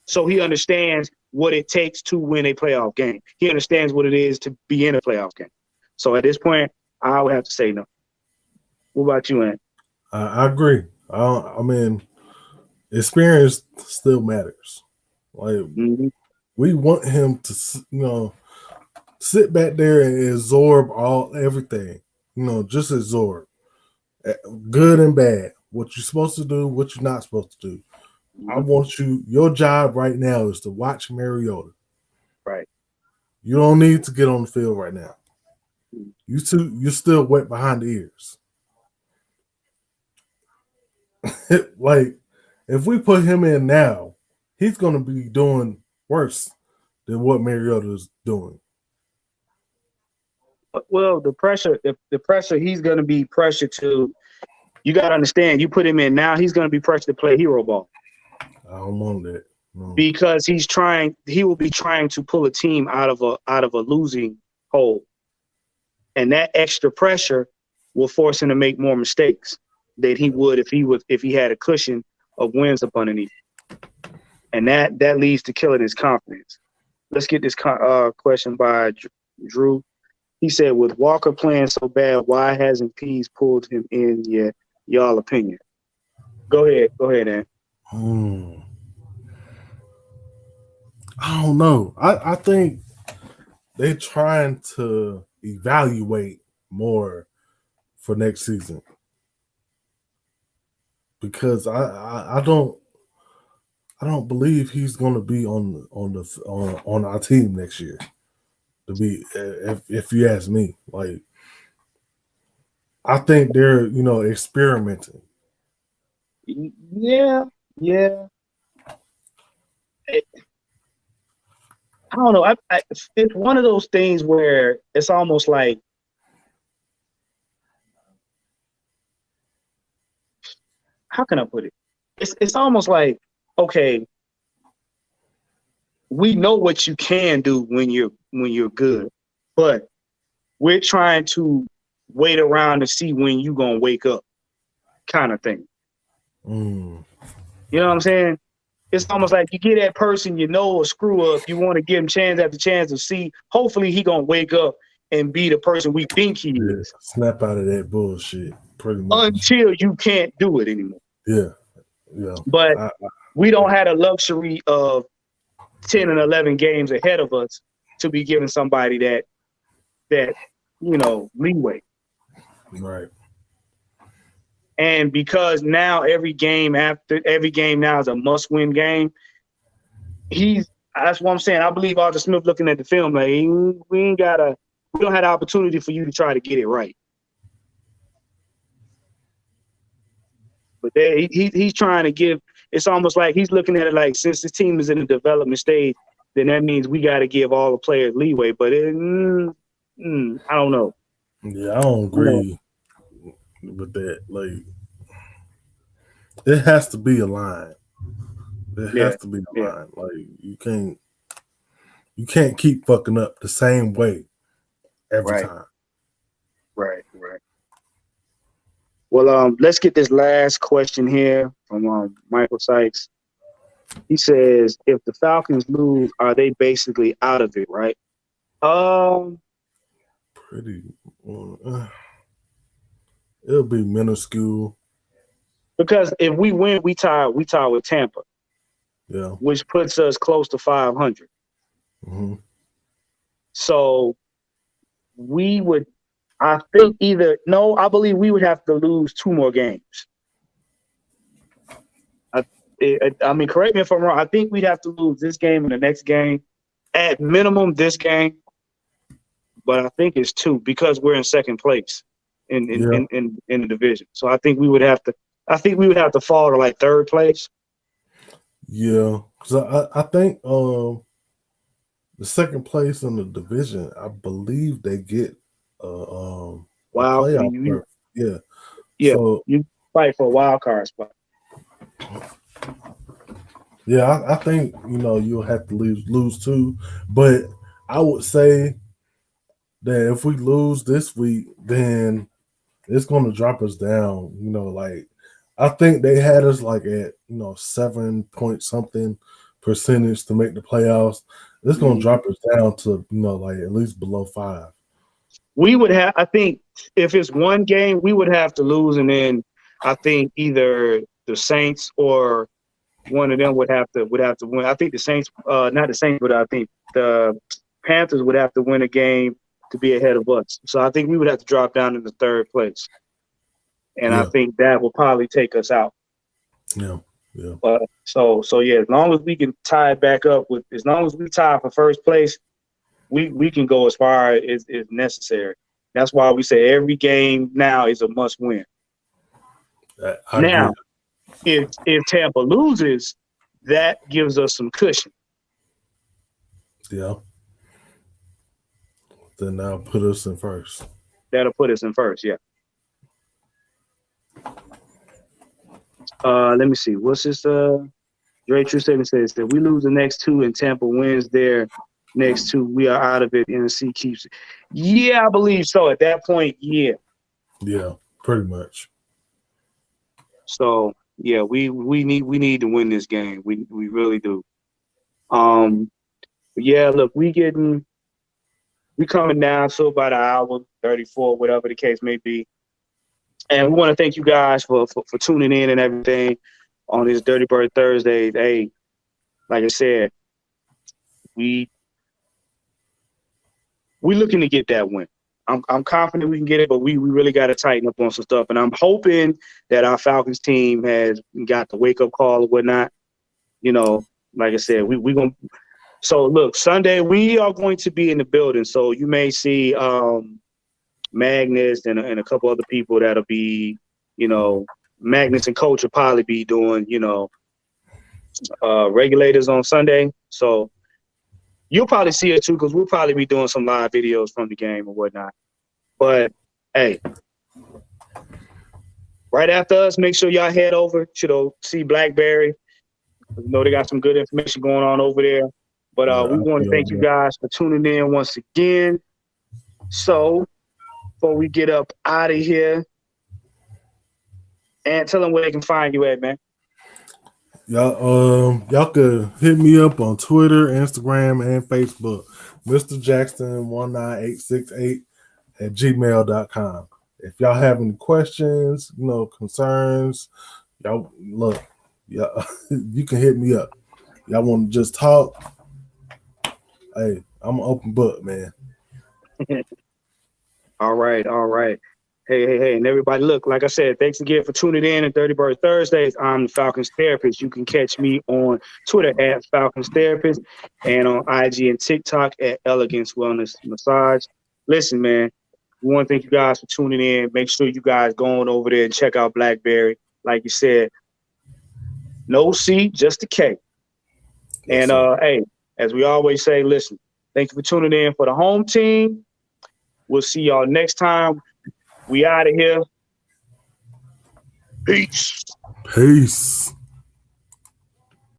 So he understands what it takes to win a playoff game. He understands what it is to be in a playoff game. So at this point, I would have to say no. What about you, Ant? I agree. I mean, experience still matters. Like we want him to, sit back there and absorb everything. Just absorb, good and bad. What you're supposed to do, what you're not supposed to do. I want you. Your job right now is to watch Mariota. Right. You don't need to get on the field right now. You're still wet behind the ears. Like, if we put him in now, he's going to be doing worse than what Mariota is doing. Well, the pressure he's going to be pressured to. You got to understand. You put him in now, he's going to be pressured to play hero ball. I don't want that. No. Because he will be trying to pull a team out of a losing hole, and that extra pressure will force him to make more mistakes than he would if he had a cushion of wins up underneath, and that leads to killing his confidence. Let's get this question by Drew. He said, "With Walker playing so bad, why hasn't Pease pulled him in yet? Y'all opinion?" Go ahead, Ann. I don't know. I think they're trying to evaluate more for next season, because I don't believe he's going to be on our team next year. To be, if you ask me, like, I think they're experimenting. Yeah. I don't know. It's one of those things where it's almost like, how can I put it? It's almost like, okay, we know what you can do when you're good, but we're trying to wait around to see when you gonna wake up, kind of thing. Mm. You know what I'm saying? It's almost like you get that person a screw up. You want to give him chance after chance to see. Hopefully, he gonna wake up and be the person we think he is. Snap out of that bullshit, pretty much. Until you can't do it anymore. Yeah. But we don't have the luxury of 10 and 11 games ahead of us to be giving somebody that leeway. Right. And because now every game now is a must-win game, that's what I'm saying. I believe Arthur Smith looking at the film like, we don't have the opportunity for you to try to get it right. But he's trying to give. It's almost like he's looking at it like, since the team is in the development stage, then that means we got to give all the players leeway. But I don't know. Yeah, I don't agree with that. Like, it has to be a line. It has to be a line. Like, you can't keep fucking up the same way every time. Right. Well, let's get this last question here from Michael Sykes. He says, if the Falcons lose, are they basically out of it, right? Pretty. It'll be minuscule. Because if we win, we tie with Tampa. Yeah. Which puts us close to 500. Mm-hmm. So we would, I believe we would have to lose 2 more games. I mean, correct me if I'm wrong. I think we'd have to lose this game and the next game, at minimum this game. But I think it's 2 because we're in second place in the division. So I think we would have to fall to like 3rd place. Yeah, because I think the second place in the division, I believe they get a playoff. Yeah. So you fight for a wild card spot. Yeah, I think you'll have to lose 2, but I would say that if we lose this week, then it's going to drop us down. Like, I think they had us like at 7 point something percentage to make the playoffs. It's going to drop us down to like at least below 5. We would have. I think if it's one game, we would have to lose, and then I think either the Saints or one of them would have to win. I think the Saints, not the Saints, but I think the Panthers would have to win a game to be ahead of us. So I think we would have to drop down into 3rd place. And I think that will probably take us out. Yeah. So as long as we can tie it back up as long as we tie for 1st place, we can go as far as necessary. That's why we say every game now is a must win. Now, if Tampa loses, that gives us some cushion. Yeah. Then that'll put us in 1st. That'll put us in 1st, yeah. Let me see. What's this? Dre True Statement says that we lose the next 2 and Tampa wins their next 2. We are out of it. NFC keeps it. Yeah, I believe so. At that point, yeah. Yeah, pretty much. So yeah, we need to win this game. We really do. Yeah, look, we coming down to about an hour 34, whatever the case may be. And we want to thank you guys for tuning in and everything on this Dirty Bird Thursday. Hey, like I said, we looking to get that win. I'm confident we can get it, but we really got to tighten up on some stuff. And I'm hoping that our Falcons team has got the wake up call or whatnot. Like I said, we gonna. So look, Sunday we are going to be in the building. So you may see Magnus and a couple other people that'll be, Magnus and Coach will probably be doing, regulators on Sunday. So you'll probably see it too, because we'll probably be doing some live videos from the game and whatnot. But hey, right after us, make sure y'all head over to see Blackberry. They got some good information going on over there. But we want to thank you guys for tuning in once again. So before we get up out of here, and tell them where they can find you at, man. Y'all could hit me up on Twitter, Instagram, and Facebook. Mr. Jackson 19868 at gmail.com. If y'all have any questions, concerns, y'all look, you can hit me up. Y'all want to just talk? Hey, I'm an open book, man. All right. Hey, and everybody, look, like I said, thanks again for tuning in on 30 Bird Thursdays. I'm the Falcons Therapist. You can catch me on Twitter at Falcons Therapist and on IG and TikTok at Elegance Wellness Massage. Listen, man, we want to thank you guys for tuning in. Make sure you guys go on over there and check out Blackberry. Like you said, no C, just a K. Yes, and, hey, as we always say, listen, thank you for tuning in for the home team. We'll see y'all next time. We out of here. Peace. Peace.